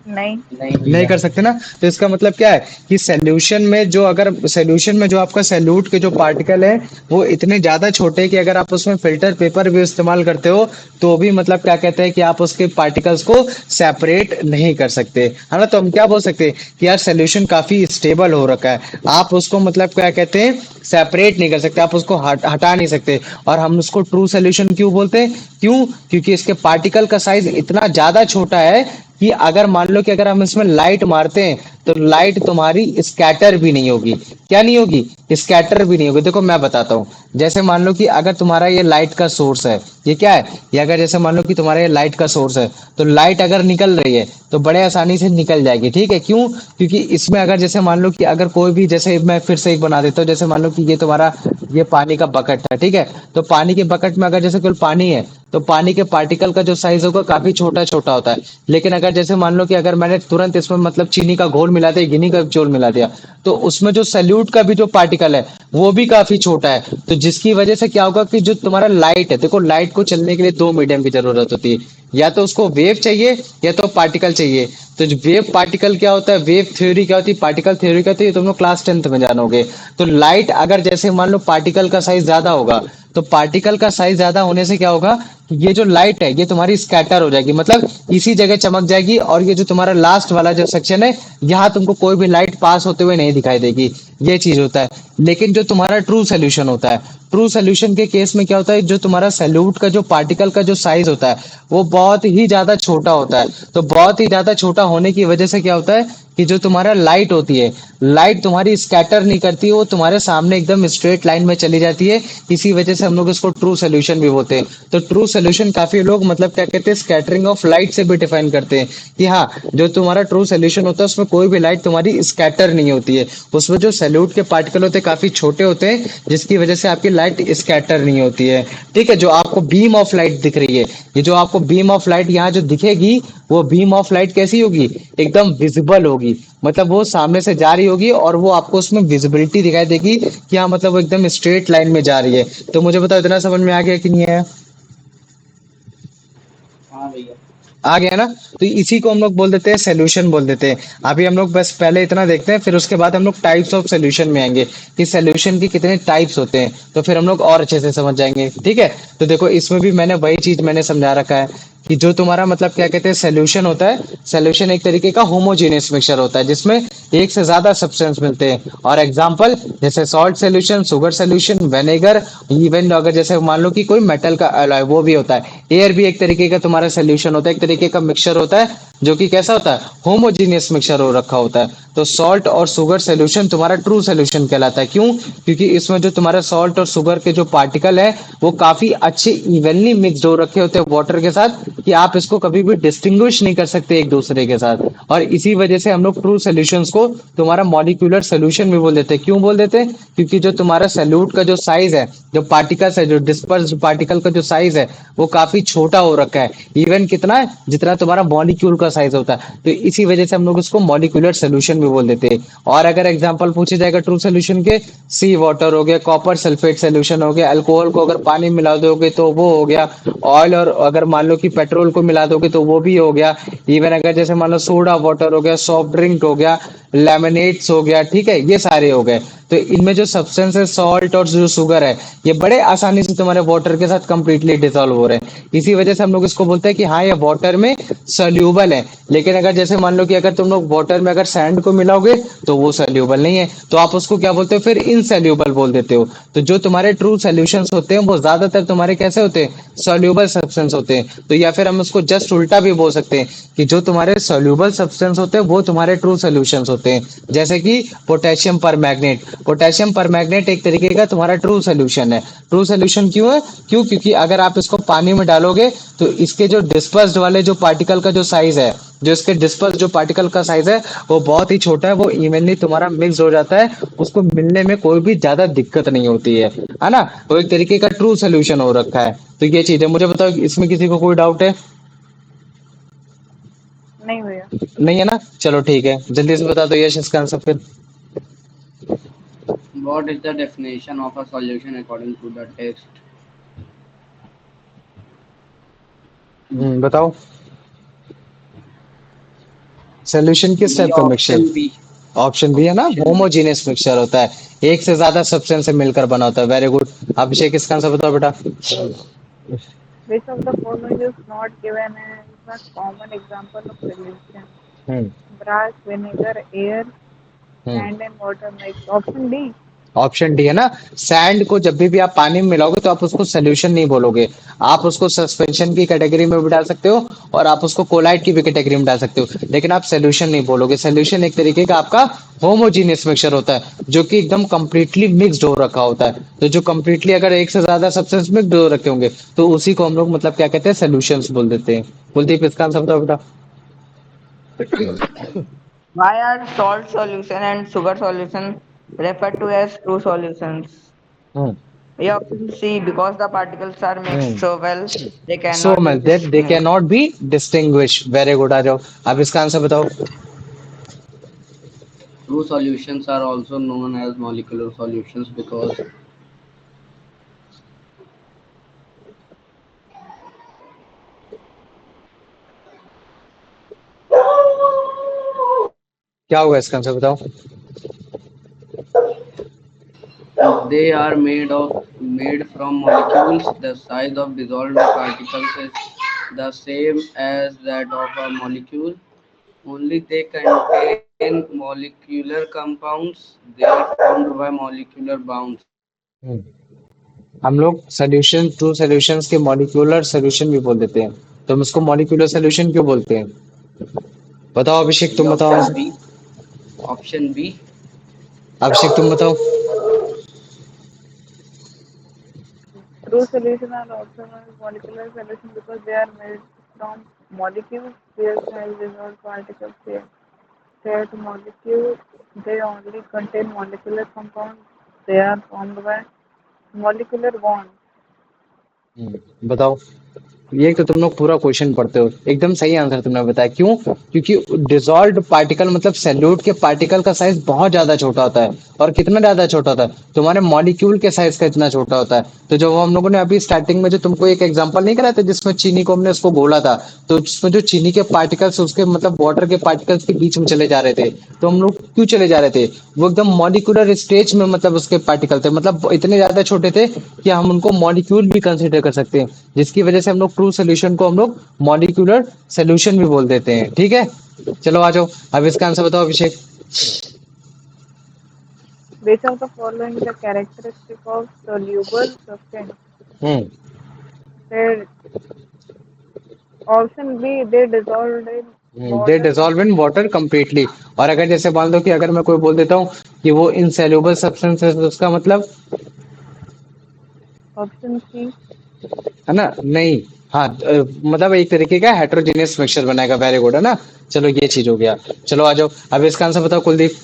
नहीं। नहीं कर सकते ना। तो इसका मतलब क्या है कि सॉल्यूशन में जो अगर सॉल्यूशन में जो आपका सैल्यूट के जो पार्टिकल है वो इतने ज्यादा छोटे हैं कि अगर आप उसमें फिल्टर पेपर भी इस्तेमाल करते हो तो भी मतलब क्या कहते हैं कि आप उसके पार्टिकल्स को सेपरेट नहीं कर सकते, है ना? तो हम क्या बोल सकते हैं कि यार सॉल्यूशन काफी स्टेबल हो रखा है, आप उसको मतलब क्या कहते हैं सेपरेट नहीं कर सकते, आप उसको हटा नहीं सकते। और हम उसको ट्रू सॉल्यूशन क्यों बोलते हैं? क्यों? क्योंकि इसके पार्टिकल का साइज इतना ज्यादा छोटा है कि अगर मान लो कि अगर हम इसमें लाइट मारते हैं तो लाइट तुम्हारी स्कैटर भी नहीं होगी। क्या नहीं होगी? स्कैटर भी नहीं होगी। देखो मैं बताता हूँ, जैसे मान लो कि अगर तुम्हारा ये लाइट का सोर्स है, ये क्या है, ये अगर जैसे मान लो कि तुम्हारा ये लाइट का सोर्स है, तो लाइट अगर निकल रही है तो बड़े आसानी से निकल जाएगी। ठीक है, क्यों? क्योंकि इसमें अगर जैसे मान लो कि अगर कोई भी, जैसे मैं फिर से एक बना देता हूँ, जैसे मान लो कि ये तुम्हारा ये पानी का बकेट है। ठीक है, तो पानी के बकेट में अगर जैसे केवल पानी है तो पानी के पार्टिकल का जो साइज होगा काफी छोटा छोटा होता है। लेकिन अगर जैसे मान लो कि अगर मैंने तुरंत इसमें मतलब चीनी का घोल मिला दिया, गिनी का घोल मिला दिया, तो उसमें जो सैल्यूट का भी जो पार्टिकल है वो भी काफी छोटा है। तो जिसकी वजह से क्या होगा कि जो तुम्हारा लाइट है, देखो लाइट को चलने के लिए दो मीडियम की जरूरत होती है, या तो उसको वेव चाहिए या तो पार्टिकल चाहिए। तो जो वेव पार्टिकल क्या होता है, वेव थ्योरी क्या होती है, पार्टिकल थ्योरी क्या होती है, तुम लोग क्लास 10th में जानोगे। तो लाइट अगर जैसे मान लो पार्टिकल का साइज ज्यादा होगा, तो पार्टिकल का साइज ज्यादा होने से क्या होगा कि ये जो लाइट है ये तुम्हारी स्कैटर हो जाएगी, मतलब इसी जगह चमक जाएगी। और ये जो तुम्हारा लास्ट वाला जो सेक्शन है यहाँ तुमको कोई भी लाइट पास होते हुए नहीं दिखाई देगी। ये चीज होता है। लेकिन जो तुम्हारा ट्रू सोल्यूशन होता है, ट्रू सोल्यूशन के केस में क्या होता है, जो तुम्हारा सैल्यूट का जो पार्टिकल का जो साइज होता है वो बहुत ही ज्यादा छोटा होता है। तो बहुत ही ज्यादा छोटा होने की वजह से क्या होता है कि जो तुम्हारा लाइट होती है, लाइट तुम्हारी स्कैटर नहीं करती, वो तुम्हारे सामने एकदम स्ट्रेट लाइन में चली जाती है। इसी वजह से हम लोग इसको ट्रू सोल्यूशन भी बोलते हैं। तो ट्रू सोल्यूशन काफी लोग मतलब क्या कहते हैं स्कैटरिंग ऑफ लाइट से भी डिफाइन करते हैं कि हाँ जो तुम्हारा ट्रू सोल्यूशन होता है उसमें कोई भी लाइट तुम्हारी स्कैटर नहीं होती है, उसमें जो सैल्यूट के पार्टिकल होते हैं काफी छोटे होते हैं, जिसकी वजह से आपकी लाइट स्कैटर नहीं होती है। ठीक है, जो आपको बीम ऑफ लाइट दिख रही है, ये जो आपको बीम ऑफ लाइट यहाँ जो दिखेगी, वो बीम ऑफ लाइट कैसी होगी, एकदम विजिबल होगी। मतलब वो सामने से जा रही होगी और वो आपको उसमें विजिबिलिटी दिखाई देगी कि हाँ मतलब वो एकदम स्ट्रेट लाइन में जा रही है। तो मुझे बताओ इतना समझ में आ गया कि नहीं आया? हाँ भैया। आ गया ना? तो इसी को हम लोग बोल देते हैं सोल्यूशन बोल देते हैं। अभी हम लोग बस पहले इतना देखते हैं, फिर उसके बाद हम लोग टाइप्स ऑफ सोल्यूशन में आएंगे कि सोल्यूशन के कितने टाइप्स होते हैं, तो फिर हम लोग और अच्छे से समझ जाएंगे। ठीक है, तो देखो इसमें भी मैंने वही चीज मैंने समझा रखा है कि जो तुम्हारा मतलब क्या कहते हैं सोल्यूशन होता है, सोल्यूशन एक तरीके का होमोजेनियस मिक्सचर होता है जिसमें एक से ज्यादा सब्सटेंस मिलते हैं। और एग्जांपल जैसे salt solution, sugar solution, vinegar, even अगर जैसे मान लो कि कोई मेटल का अलॉय वो भी होता है। एयर भी एक तरीके का तुम्हारा सोल्यूशन होता है, एक तरीके का मिक्सचर होता है जो कि कैसा होता है, होमोजेनियस मिक्सचर हो रखा होता है। तो सॉल्ट और शुगर सोल्यूशन तुम्हारा ट्रू सोल्यूशन कहलाता है। क्यों? क्योंकि इसमें जो तुम्हारा सॉल्ट और शुगर के जो पार्टिकल है वो काफी अच्छे इवनली मिक्सड हो रखे होते हैं वाटर के साथ, कि आप इसको कभी भी डिस्टिंग्विश नहीं कर सकते एक दूसरे के साथ। और इसी वजह से हम लोग ट्रू सोल्यूशंस को तुम्हारा मॉलिक्यूलर सोल्यूशन भी बोल देते हैं। क्यों बोल देते हैं? क्योंकि जो तुम्हारा सैल्यूट का जो साइज है, जो पार्टिकल्स है, जो डिस्पर्स पार्टिकल का जो साइज है, वो काफी छोटा हो रखा है। इवन कितना है, जितना तुम्हारा मॉलिक्यूल का साइज होता है। तो इसी वजह से हम लोग उसको मॉलिक्यूलर सोल्यूशन भी बोल देते हैं। और अगर एग्जांपल पूछे जाएगा ट्रू सोल्यूशन के, सी वाटर हो गया, कॉपर सल्फेट सोल्यूशन हो गया, अल्कोहल को अगर पानी में मिला दोगे तो वो हो गया, ऑयल और अगर मान लो कि पेट्रोल को मिला दोगे तो वो भी हो गया, इवन अगर जैसे मान लो सोडा वाटर हो गया, सॉफ्ट ड्रिंक हो गया, लेमनेड्स हो गया, ठीक है, ये सारे हो गए। तो इनमें जो सब्सटेंस है सॉल्ट और जो शुगर है, ये बड़े आसानी से तुम्हारे वाटर के साथ कंप्लीटली डिसॉल्व हो रहे हैं। इसी वजह से हम लोग इसको बोलते हैं कि हाँ ये वाटर में सोल्यूबल है। लेकिन अगर जैसे मान लो कि अगर तुम लोग वाटर में अगर सैंड को मिलाओगे तो वो सोल्यूबल नहीं है, तो आप उसको क्या बोलते हो, फिर इनसोल्यूबल बोल देते हो। तो जो तुम्हारे ट्रू सोल्यूशंस होते हैं वो ज्यादातर तुम्हारे कैसे होते हैं, सोल्यूबल सब्सटेंस होते हैं। तो या फिर हम उसको जस्ट उल्टा भी बोल सकते हैं कि जो तुम्हारे सोल्यूबल सब्सटेंस होते हैं वो तुम्हारे ट्रू सोल्यूशंस होते हैं। जैसे कि पोटेशियम परमैग्नेट, पोटेशियम परमैग्नेट एक तरीके का तुम्हारा ट्रू सोल्यूशन है। ट्रू सोल्यूशन क्यों है? क्यों? क्योंकि अगर आप इसको पानी में डालोगे तो इसके जो डिस्पर्स्ड वाले जो पार्टिकल का जो साइज है, जो इसके डिस्पर्स जो पार्टिकल का साइज है वो बहुत ही छोटा है, वो इवनली तुम्हारा मिक्स हो जाता है, उसको मिलने में कोई भी ज्यादा दिक्कत नहीं होती है ना? वो एक तरीके का ट्रू सोल्यूशन हो रखा है। तो ये चीज है। मुझे बताओ इसमें किसी को कोई डाउट है? नहीं भैया। नहीं है ना? चलो ठीक है, जल्दी से बता दो यश इसका आंसर फिर। What is the definition of a solution according to the text? बताओ सोल्यूशन किस टाइप भैया का mixture? Option B. Option B है ना, ऑप्शन बी। होमोजेनियस मिक्सचर होता है, एक से ज्यादा सब्सटेंस से मिलकर बना होता है। Very good. अभिषेक इसका आंसर बताओ बेटा। Which of the following is not given as a common example of solution? Hmm Brass, vinegar, air, hmm sand and water mix. Option D. Option D है ना, सैंड को जब भी आप पानी में मिलाओगे तो आप उसको सोल्यूशन नहीं बोलोगे, आप उसको सस्पेंशन की कैटेगरी में भी डाल सकते हो और आप उसको कोलाइट की भी कैटेगरी में डाल सकते हो, लेकिन आप सोल्यूशन नहीं बोलोगे। सोल्यूशन एक तरीके का आपका होमोजीनियस मिक्सचर होता है जो कि एकदम कंप्लीटली मिक्स्ड हो रखा होता है। तो जो कंप्लीटली अगर एक से ज्यादा सब्सटेंस मिक्स्ड हो रखे होंगे तो उसी को हम लोग मतलब क्या कहते हैं, सोल्यूशंस बोल देते हैं। कुलदीप इसका आंसर बताओ बेटा। Why are salt solution and sugar solution referred to as true solutions? Hmm Yeah, option C, because the particles are mixed hmm so well, they so cannot be much that they can distinguished. Not be distinguish. Very good, आ जाओ अब इसका answer बताओ। True solutions are also known as molecular solutions because क्या होगा इसका answer बताओ। they are made from molecules. The size of dissolved particles is the same as that of a molecule. Only they contain molecular compounds. They are formed by molecular bonds. हम्म, हम लोग solution to solutions के molecular solution भी बोल देते हैं, तो हम उसको मॉलिक्यूलर सोल्यूशन क्यों बोलते हैं? बताओ अभिषेक, The तुम बताओ option answer. B. Option B. अभिषेक तुम बताओ। True solution are also known as molecular solution because they are made from molecules. Their size dissolved particles share to molecules. They only contain molecular compounds. They are formed by molecular bonds. बताओ। ये तो तुम लोग पूरा question पढ़ते हो, एकदम सही आंसर तुमने बताया। क्यों? क्योंकि डिसॉल्व्ड पार्टिकल मतलब सैल्यूट के पार्टिकल का साइज बहुत ज्यादा छोटा होता है। और कितना ज्यादा छोटा होता है? तुम्हारे मॉलिक्यूल के साइज का इतना छोटा होता है। तो जो हम लोगों ने अभी स्टार्टिंग में जो तुमको एक एग्जांपल नहीं कराया था जिसमें चीनी को हमने उसको घोला था, तो उसमें जो चीनी के पार्टिकल्स उसके मतलब वाटर के पार्टिकल्स के बीच में चले जा रहे थे, तो हम लोग क्यों चले जा रहे थे? वो एकदम मॉलिक्यूलर स्टेज में मतलब उसके पार्टिकल थे, मतलब इतने ज्यादा छोटे थे कि हम उनको मॉलिक्यूल भी कंसिडर कर सकते हैं, जिसकी वजह से हम लोग ट्रू सोल्यूशन को हम लोग मॉलिक्यूलर सोल्यूशन भी बोल देते हैं। ठीक है, चलो आ जाओ, अब इसका आंसर बताओ अभिषेक। Which of the following the characteristic of soluble substance? Hmm They option B, they dissolved in they water dissolve in water completely. और अगर जैसे मान लो कि अगर मैं कोई बोल देता हूँ कि वो इनसेल्युबल सब्सटेंस है, तो उसका मतलब option C, है ना? नहीं। हाँ, मतलब एक तरीके का हेट्रोजीनियस मिक्सचर बनाएगा। वेरी गुड, है ना? चलो ये चीज हो गया। चलो आ जाओ, अब इसका आंसर बताओ Kuldeep.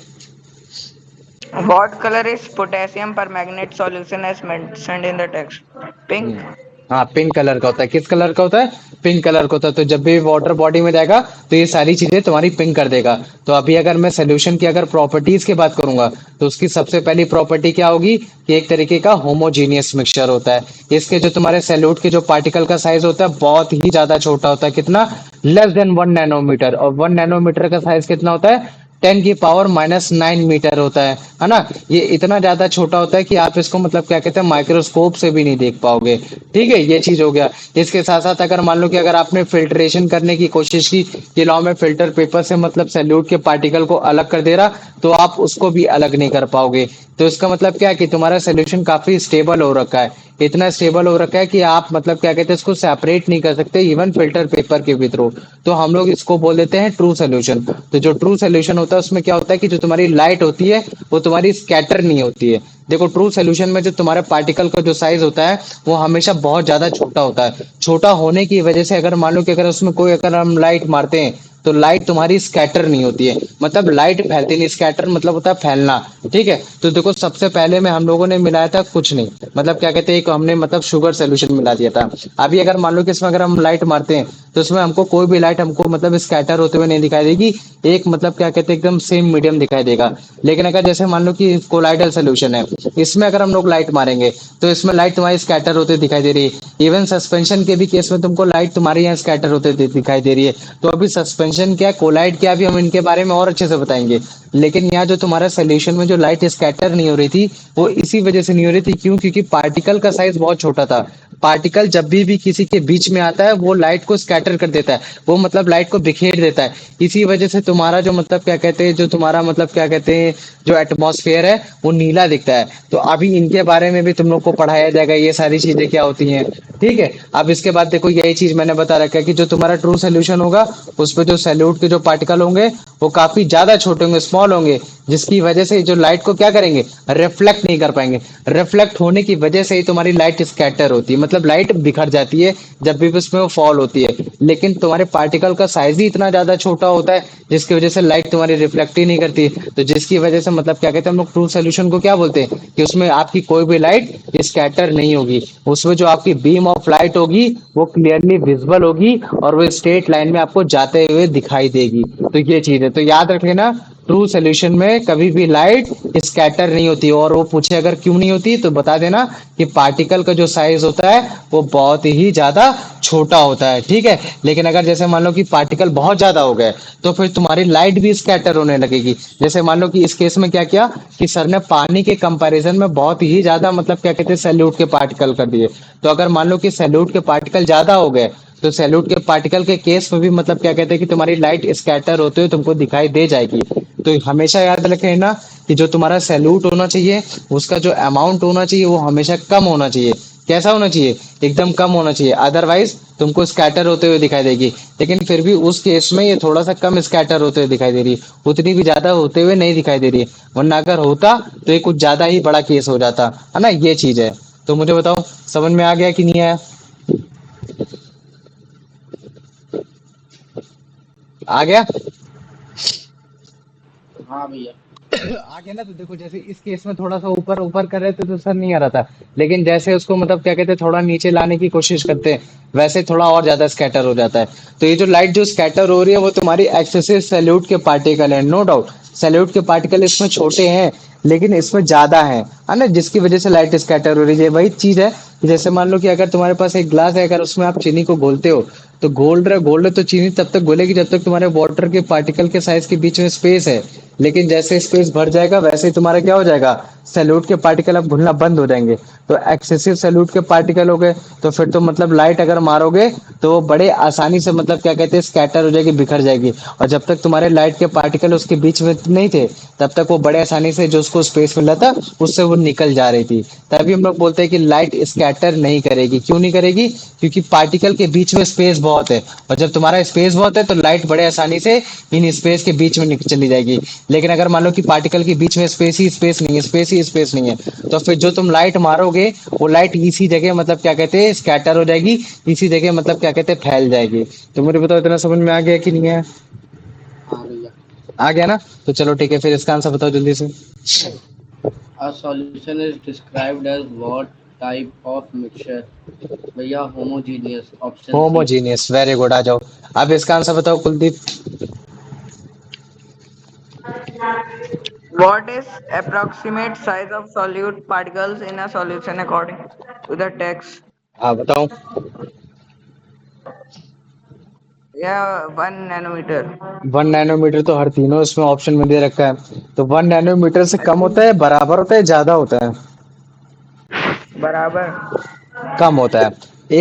What color is potassium permanganate solution as mentioned in the text? Pink. हम्म, हाँ पिंक कलर का होता है। किस कलर का होता है? पिंक कलर का होता है। तो जब भी वाटर बॉडी में जाएगा तो ये सारी चीजें तुम्हारी पिंक कर देगा। तो अभी अगर मैं सोल्यूशन की अगर प्रॉपर्टीज की बात करूंगा, तो उसकी सबसे पहली प्रॉपर्टी क्या होगी कि एक तरीके का होमोजीनियस मिक्सचर होता है। इसके जो तुम्हारे सैल्यूट के जो पार्टिकल का साइज होता है बहुत ही ज्यादा छोटा होता है। कितना? Less than 1 nanometre. और 1 नैनोमीटर का साइज कितना होता है? 10⁻⁹मीटर होता है ना? ये इतना ज्यादा छोटा होता है कि आप इसको मतलब क्या कहते हैं माइक्रोस्कोप से भी नहीं देख पाओगे। ठीक है, ये चीज हो गया। इसके साथ साथ अगर मान लो कि अगर आपने फिल्ट्रेशन करने की कोशिश की कि लाओ मैं फिल्टर पेपर से मतलब सैल्यूट के पार्टिकल को अलग कर दे रहा, तो आप उसको भी अलग नहीं कर पाओगे। तो इसका मतलब क्या है कि तुम्हारा सोल्यूशन काफी स्टेबल हो रखा है। इतना स्टेबल हो रखा है कि आप मतलब क्या कहते हैं इसको सेपरेट नहीं कर सकते इवन फिल्टर पेपर के भी थ्रू। तो हम लोग इसको बोल देते हैं ट्रू सोल्यूशन। तो जो ट्रू सोल्यूशन होता है उसमें क्या होता है कि जो तुम्हारी लाइट होती है वो तुम्हारी स्कैटर नहीं होती है। देखो ट्रू सोल्यूशन में जो तुम्हारे पार्टिकल का जो साइज होता है वो हमेशा बहुत ज्यादा छोटा होता है। छोटा होने की वजह से अगर मान लो कि अगर उसमें कोई अगर हम लाइट मारते हैं तो लाइट तुम्हारी स्कैटर नहीं होती है। मतलब लाइट फैलती नहीं, स्कैटर मतलब होता है फैलना। ठीक है, तो देखो सबसे पहले में हम लोगों ने मिलाया था कुछ नहीं, मतलब क्या कहते हैं एक हमने मतलब शुगर सोल्यूशन मिला दिया था। अभी अगर मान लो कि इसमें अगर हम लाइट मारते हैं तो इसमें हमको कोई भी लाइट हमको मतलब स्कैटर होते हुए नहीं दिखाई देगी। एक मतलब क्या कहते हैं एकदम सेम मीडियम दिखाई देगा। लेकिन अगर जैसे मान लो कि कोलाइडल सोल्यूशन है, इसमें अगर हम लोग लाइट मारेंगे तो इसमें लाइट तुम्हारी स्कैटर होते दिखाई दे रही है। इवन सस्पेंशन के भी केस में तुमको लाइट तुम्हारे यहाँ स्कैटर होते दिखाई दे रही है। तो अभी सस्पेंशन क्या कोलाइड क्या भी हम इनके बारे में और अच्छे से बताएंगे। लेकिन यहाँ जो तुम्हारा सोल्यूशन में जो लाइट स्कैटर नहीं हो रही थी वो इसी वजह से नहीं हो रही थी। क्यों? क्योंकि पार्टिकल का साइज बहुत छोटा था। पार्टिकल जब भी किसी के बीच में आता है वो लाइट को स्कैटर कर देता है, वो मतलब लाइट को बिखेर देता है। इसी वजह से तुम्हारा जो मतलब क्या कहते हैं जो तुम्हारा मतलब क्या कहते हैं जो एटमॉस्फेयर है वो नीला दिखता है। तो अभी इनके बारे में भी तुम लोग को पढ़ाया जाएगा ये सारी चीजें क्या होती हैं। ठीक है, अब इसके बाद देखो यही चीज मैंने बता रखा है कि जो तुम्हारा ट्रू सोल्यूशन होगा उस पे जो सैल्यूट के जो पार्टिकल होंगे वो काफी ज्यादा छोटे होंगे, स्मॉल होंगे, जिसकी वजह से जो लाइट को क्या करेंगे रिफ्लेक्ट नहीं कर पाएंगे। रिफ्लेक्ट होने की वजह से ही तुम्हारी लाइट स्कैटर होती है, मतलब लाइट बिखर जाती है जब भी उसमें वो फॉल होती है। लेकिन तुम्हारे पार्टिकल का साइज ही इतना ज्यादा छोटा होता है जिसकी वजह से लाइट तुम्हारी रिफ्लेक्ट ही नहीं करती। तो जिसकी वजह से मतलब क्या कहते हैं हम लोग ट्रू सोल्यूशन को क्या बोलते हैं कि उसमें आपकी कोई भी लाइट स्कैटर नहीं होगी। उसमें जो आपकी बीम ऑफ लाइट होगी वो क्लियरली विजिबल होगी और वो स्ट्रेट लाइन में आपको जाते हुए दिखाई देगी। तो ये चीज है, तो याद रख लेना ट्रू सोल्यूशन में कभी भी लाइट स्कैटर नहीं होती। और वो पूछे अगर क्यों नहीं होती तो बता देना कि पार्टिकल का जो साइज होता है वो बहुत ही ज्यादा छोटा होता है। ठीक है, लेकिन अगर जैसे मान लो कि पार्टिकल बहुत ज्यादा हो गए तो फिर तुम्हारी लाइट भी स्कैटर होने लगेगी। जैसे मान लो कि इस केस में क्या किया कि सर ने पानी के कंपैरिजन में बहुत ही ज्यादा मतलब क्या कहते हैं सैल्यूट के पार्टिकल कर दिए। तो अगर मान लो कि सैल्यूट के पार्टिकल ज्यादा हो गए तो सैल्यूट के पार्टिकल के केस में भी मतलब क्या कहते हैं कि तुम्हारी लाइट स्कैटर होते हुए तुमको दिखाई दे जाएगी। तो हमेशा याद रखे ना कि जो तुम्हारा सैल्यूट होना चाहिए उसका जो अमाउंट होना चाहिए वो हमेशा कम होना चाहिए। कैसा होना चाहिए? एकदम कम होना चाहिए, अदरवाइज तुमको स्कैटर होते हुए दिखाई देगी। लेकिन फिर भी उस केस में ये थोड़ा सा कम स्कैटर होते हुए दिखाई दे रही है, उतनी भी ज्यादा होते हुए नहीं दिखाई दे रही है। वरना अगर होता तो ये कुछ ज्यादा ही बड़ा केस हो जाता है ना, ये चीज है। तो मुझे बताओ समझ में आ गया कि नहीं आया? आ गया? हाँ भैया। आगे ना, तो देखो जैसे इस केस में थोड़ा सा ऊपर ऊपर कर रहे थे तो सर नहीं आ रहा था, लेकिन जैसे उसको मतलब क्या कहते हैं थोड़ा नीचे लाने की कोशिश करते हैं, वैसे थोड़ा और ज्यादा स्कैटर हो जाता है। तो ये जो लाइट जो स्कैटर हो रही है वो तुम्हारी एक्सेसिव सैल्यूट के पार्टिकल है, नो डाउट। सैल्यूट के पार्टिकल इसमें छोटे हैं लेकिन इसमें ज्यादा है ना, जिसकी वजह से लाइट स्कैटर हो रही है। वही चीज है कि जैसे मान लो कि अगर तुम्हारे पास एक ग्लास है, अगर उसमें आप चीनी को घोलते हो, तो घोल रहे तो चीनी तब तक घुलेगी जब तक तुम्हारे वाटर के पार्टिकल के साइज के बीच में स्पेस है। लेकिन जैसे स्पेस भर जाएगा वैसे ही तुम्हारा क्या हो जाएगा, सैल्यूट के पार्टिकल अब घुलना बंद हो जाएंगे। तो एक्सेसिव सैल्यूट के पार्टिकल हो गए, तो फिर तो मतलब लाइट अगर मारोगे तो वो बड़े आसानी से मतलब क्या कहते हैं स्कैटर हो जाएगी, बिखर जाएगी। और जब तक तुम्हारे लाइट के पार्टिकल उसके बीच में नहीं थे, तब तक वो बड़े आसानी से जो उसको स्पेस मिला था उससे वो निकल जा रही थी। तभी हम लोग बोलते हैं कि लाइट स्कैटर नहीं करेगी। क्यों नहीं करेगी? क्योंकि पार्टिकल के बीच में स्पेस बहुत है, और जब तुम्हारा स्पेस बहुत है तो लाइट बड़े आसानी से इन स्पेस के बीच में चली जाएगी। लेकिन अगर मान लो कि पार्टिकल के बीच में स्पेस ही स्पेस नहीं है, स्पेस ही स्पेस नहीं है, तो फिर जो तुम लाइट मारोगे वो लाइट इसी जगह मतलब क्या कहते हैं स्कैटर हो जाएगी, इसी जगह मतलब क्या कहते हैं फैल जाएगी। तो मुझे बताओ इतना समझ में आ गया कि नहीं है? हाँ भैया। आ गया ना? तो चलो ठीक है, फिर इसका आंसर बताओ जल्दी से। A solution is described as what type of mixture? भैया homogeneous, option C. Homogeneous, very good. आ जाओ, अब इसका आंसर बताओ Kuldeep. What is approximate size of solute particles in a solution according to the text? हाँ बताओ। Yeah, 1 nanometer. 1 नैनोमीटर तो हर तीनों इसमें ऑप्शन में दे रखा है। तो 1 नैनोमीटर से कम अच्छा, होता है, बराबर होता है, ज्यादा होता है? बराबर। कम होता है।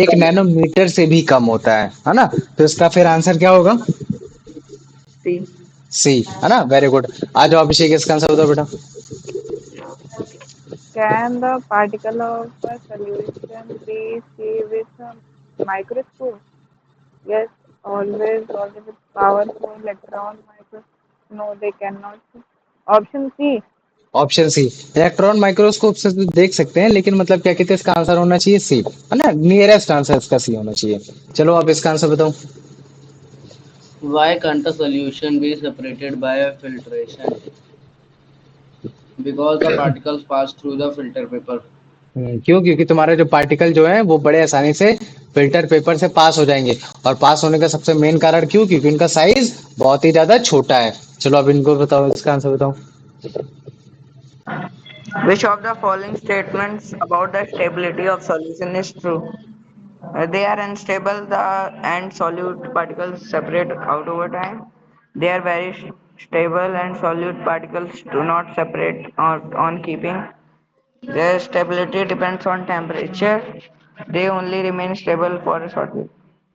1 नैनोमीटर से भी कम होता है ना? तो इसका फिर आंसर क्या होगा? सी। सी, है ना? Very good. आ जाओ अभिषेक, इसका आंसर बताओ बेटा। Can the particle of a solution be seen with a microscope? Yes, always. Always with powerful electron microscope. No, they cannot. Option C. Option C, electron microscope से तो देख सकते हैं, लेकिन मतलब क्या कहते हैं इसका आंसर होना चाहिए सी, है ना? नियरेस्ट आंसर इसका सी होना चाहिए। चलो अब इसका आंसर बताओ। Why can't a solution be separated by filtration? Because the particles pass through the filter paper. क्यों? क्योंकि तुम्हारे जो पार्टिकल जो है वो बड़े आसानी से फिल्टर पेपर से पास हो जाएंगे। और पास होने का सबसे मेन कारण क्यों? क्योंकि उनका साइज बहुत ही ज्यादा छोटा है। चलो अब इनको बताओ, इसका आंसर बताओ। Which of the following statements about the stability of solution is true? They are unstable the, and solute particles separate out over time. They are very stable and solute particles do not separate out on keeping. Their stability depends on temperature. They only remain stable for a short period.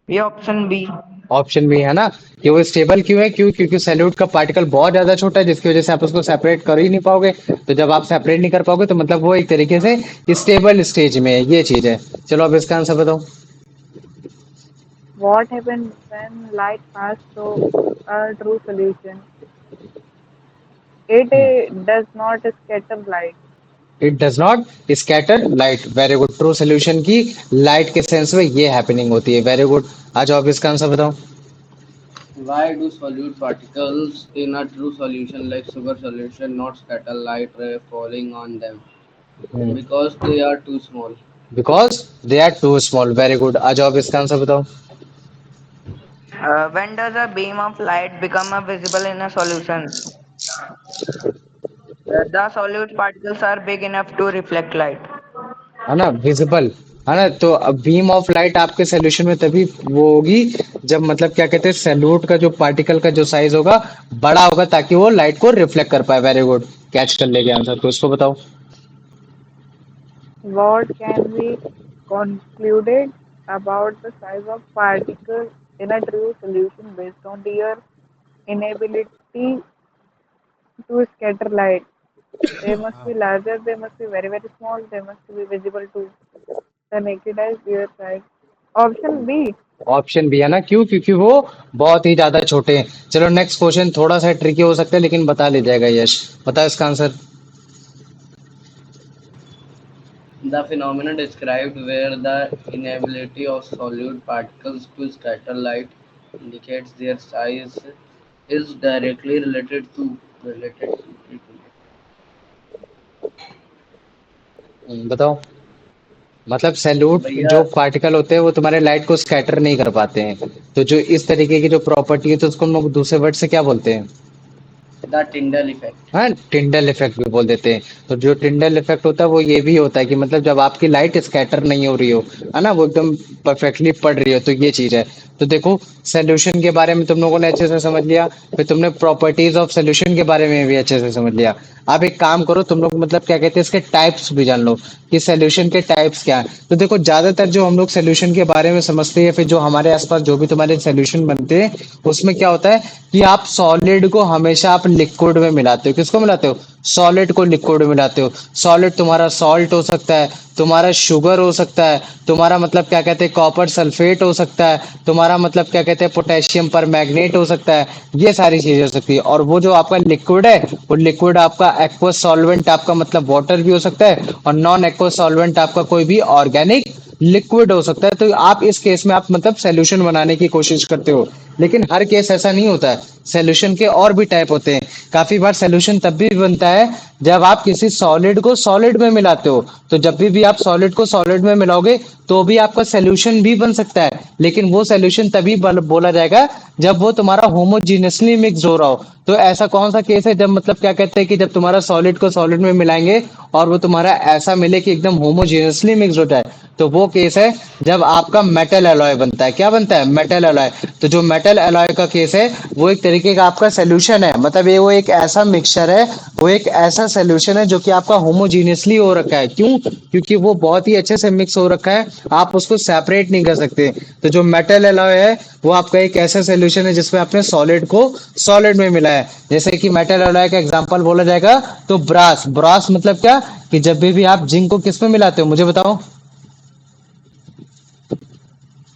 ये option B. Option भी है ना, कि वो stable क्यों है? क्यों? क्योंकि सैल्यूट का पार्टिकल बहुत ज्यादा छोटा है, जिसकी वजह से आप उसको सेपरेट कर ही नहीं पाओगे। तो जब आप सेपरेट नहीं कर पाओगे तो मतलब वो एक तरीके से स्टेबल स्टेज में है, ये चीज है। चलो अब इसका आंसर बताओ। What happens when light passes through a true solution? It does not scatter light. It does not scatter light, very good. True solution की लाइट के सेंस में ये हैपनिंग होती है, वेरी गुड। आ जाओ अब इसका आंसर बताओ। Why do solute particles in a true solution like sugar solution not scatter light ray falling on them? Because they are too small. Because they are too small, very good. आ जाओ अब इसका answer बताओ। When does a beam of light become visible in a solution? The solute particles are big enough to reflect light. है ना, visible, है ना? तो बीम ऑफ लाइट आपके सोल्यूशन में तभी वो होगी जब मतलब क्या कहते हैं सैल्यूट का जो पार्टिकल का जो साइज होगा बड़ा होगा, ताकि वो लाइट को रिफ्लेक्ट कर पाए। वेरी गुड, कैच कर लेंगे आंसर। तो इसको बताओ। What can be concluded about the size of particles in a true solution based on their inability to scatter light? They must be larger, they must be very, very small, they must be visible to the naked eye, clear sight. Option B. Option भी है ना, क्यों? क्योंकि वो बहुत ही ज्यादा छोटे हैं। चलो नेक्स्ट क्वेश्चन थोड़ा सा ट्रिकी हो सकता है, लेकिन बता ले जाएगा यश। बता इसका answer. The phenomenon described where the inability of solute particles to scatter light indicates their size is directly related to. बताओ। मतलब सैल्यूट भैया जो पार्टिकल होते हैं वो तुम्हारे लाइट को स्कैटर नहीं कर पाते हैं। तो जो इस तरीके की जो प्रॉपर्टी है तो उसको हम लोग दूसरे वर्ड से क्या बोलते हैं? The Tyndall effect. हाँ, टिंडल इफेक्ट भी बोल देते हैं। तो जो टिंडल इफेक्ट होता है वो ये भी होता है कि मतलब जब आपकी लाइट स्कैटर नहीं हो रही हो, है ना, वो एकदम परफेक्टली पड़ रही हो, तो ये चीज है। तो देखो, सोल्यूशन के बारे में तुम लोगों ने अच्छे से समझ लिया। फिर तुमने प्रॉपर्टीज ऑफ सोल्यूशन के बारे में भी अच्छे से समझ लिया। अब एक काम करो, तुम लोग मतलब क्या कहते हैं, इसके टाइप्स भी जान लो कि सोल्यूशन के टाइप्स क्या है। तो देखो, ज्यादातर जो हम लोग सोल्यूशन के बारे में समझते हैं, फिर जो हमारे आसपास जो भी तुम्हारे सोल्यूशन बनते हैं, उसमें क्या होता है कि आप सॉलिड को हमेशा आप लिक्विड में मिलाते हो। किसको मिलाते हो? सॉलिड को लिक्विड में मिलाते हो। सॉलिड तुम्हारा सॉल्ट हो सकता है, तुम्हारा शुगर हो सकता है, तुम्हारा मतलब क्या कहते हैं कॉपर सल्फेट हो सकता है, तुम्हारा मतलब क्या कहते हैं पोटेशियम पर मैग्नेट हो सकता है। ये सारी चीजें हो सकती है। और वो जो आपका लिक्विड है, वो लिक्विड आपका एक्वस सॉल्वेंट आपका मतलब वाटर भी हो सकता है, और नॉन एक्वस सॉल्वेंट आपका कोई भी ऑर्गेनिक लिक्विड हो सकता है। तो आप इस केस में आप मतलब सोल्यूशन बनाने की कोशिश करते हो। लेकिन हर केस ऐसा नहीं होता है। सोल्यूशन के और भी टाइप होते हैं। काफी बार सोल्यूशन तब भी बनता है जब आप किसी सॉलिड को सॉलिड में मिलाते हो। तो जब भी आप सॉलिड को सॉलिड में मिलाओगे तो भी आपका सोल्यूशन भी बन सकता है। लेकिन वो सोल्यूशन तभी बोला जाएगा जब वो तुम्हारा होमोजीनियसली मिक्स हो रहा हो। तो ऐसा कौन सा केस है जब मतलब क्या कहते हैं कि जब तुम्हारा सॉलिड को सॉलिड में मिलाएंगे और वो तुम्हारा ऐसा मिले कि एकदम होमोजीनियसली मिक्स हो जाए, तो वो केस है जब आपका मेटल एलॉय बनता है। क्या बनता है? Metal alloy. तो जो मेटल एलॉय का केस है वो एक तरीके का आपका सोल्यूशन है। मतलब ये वो एक ऐसा मिक्सचर है, वो एक ऐसा सोल्यूशन है जो कि आपका होमोजीनियसली हो रखा है। क्यों? क्योंकि वो बहुत ही अच्छे से मिक्स हो रखा है, आप उसको सेपरेट नहीं कर सकते। तो जो मेटल एलॉय है वो आपका एक ऐसा सोल्यूशन है जिसमें आपने सॉलिड को सॉलिड में मिला है। जैसे कि मेटल एलॉय का एग्जांपल बोला जाएगा तो ब्रास। ब्रास मतलब क्या कि जब भी आप जिंक को किस में मिलाते हो, मुझे बताओ।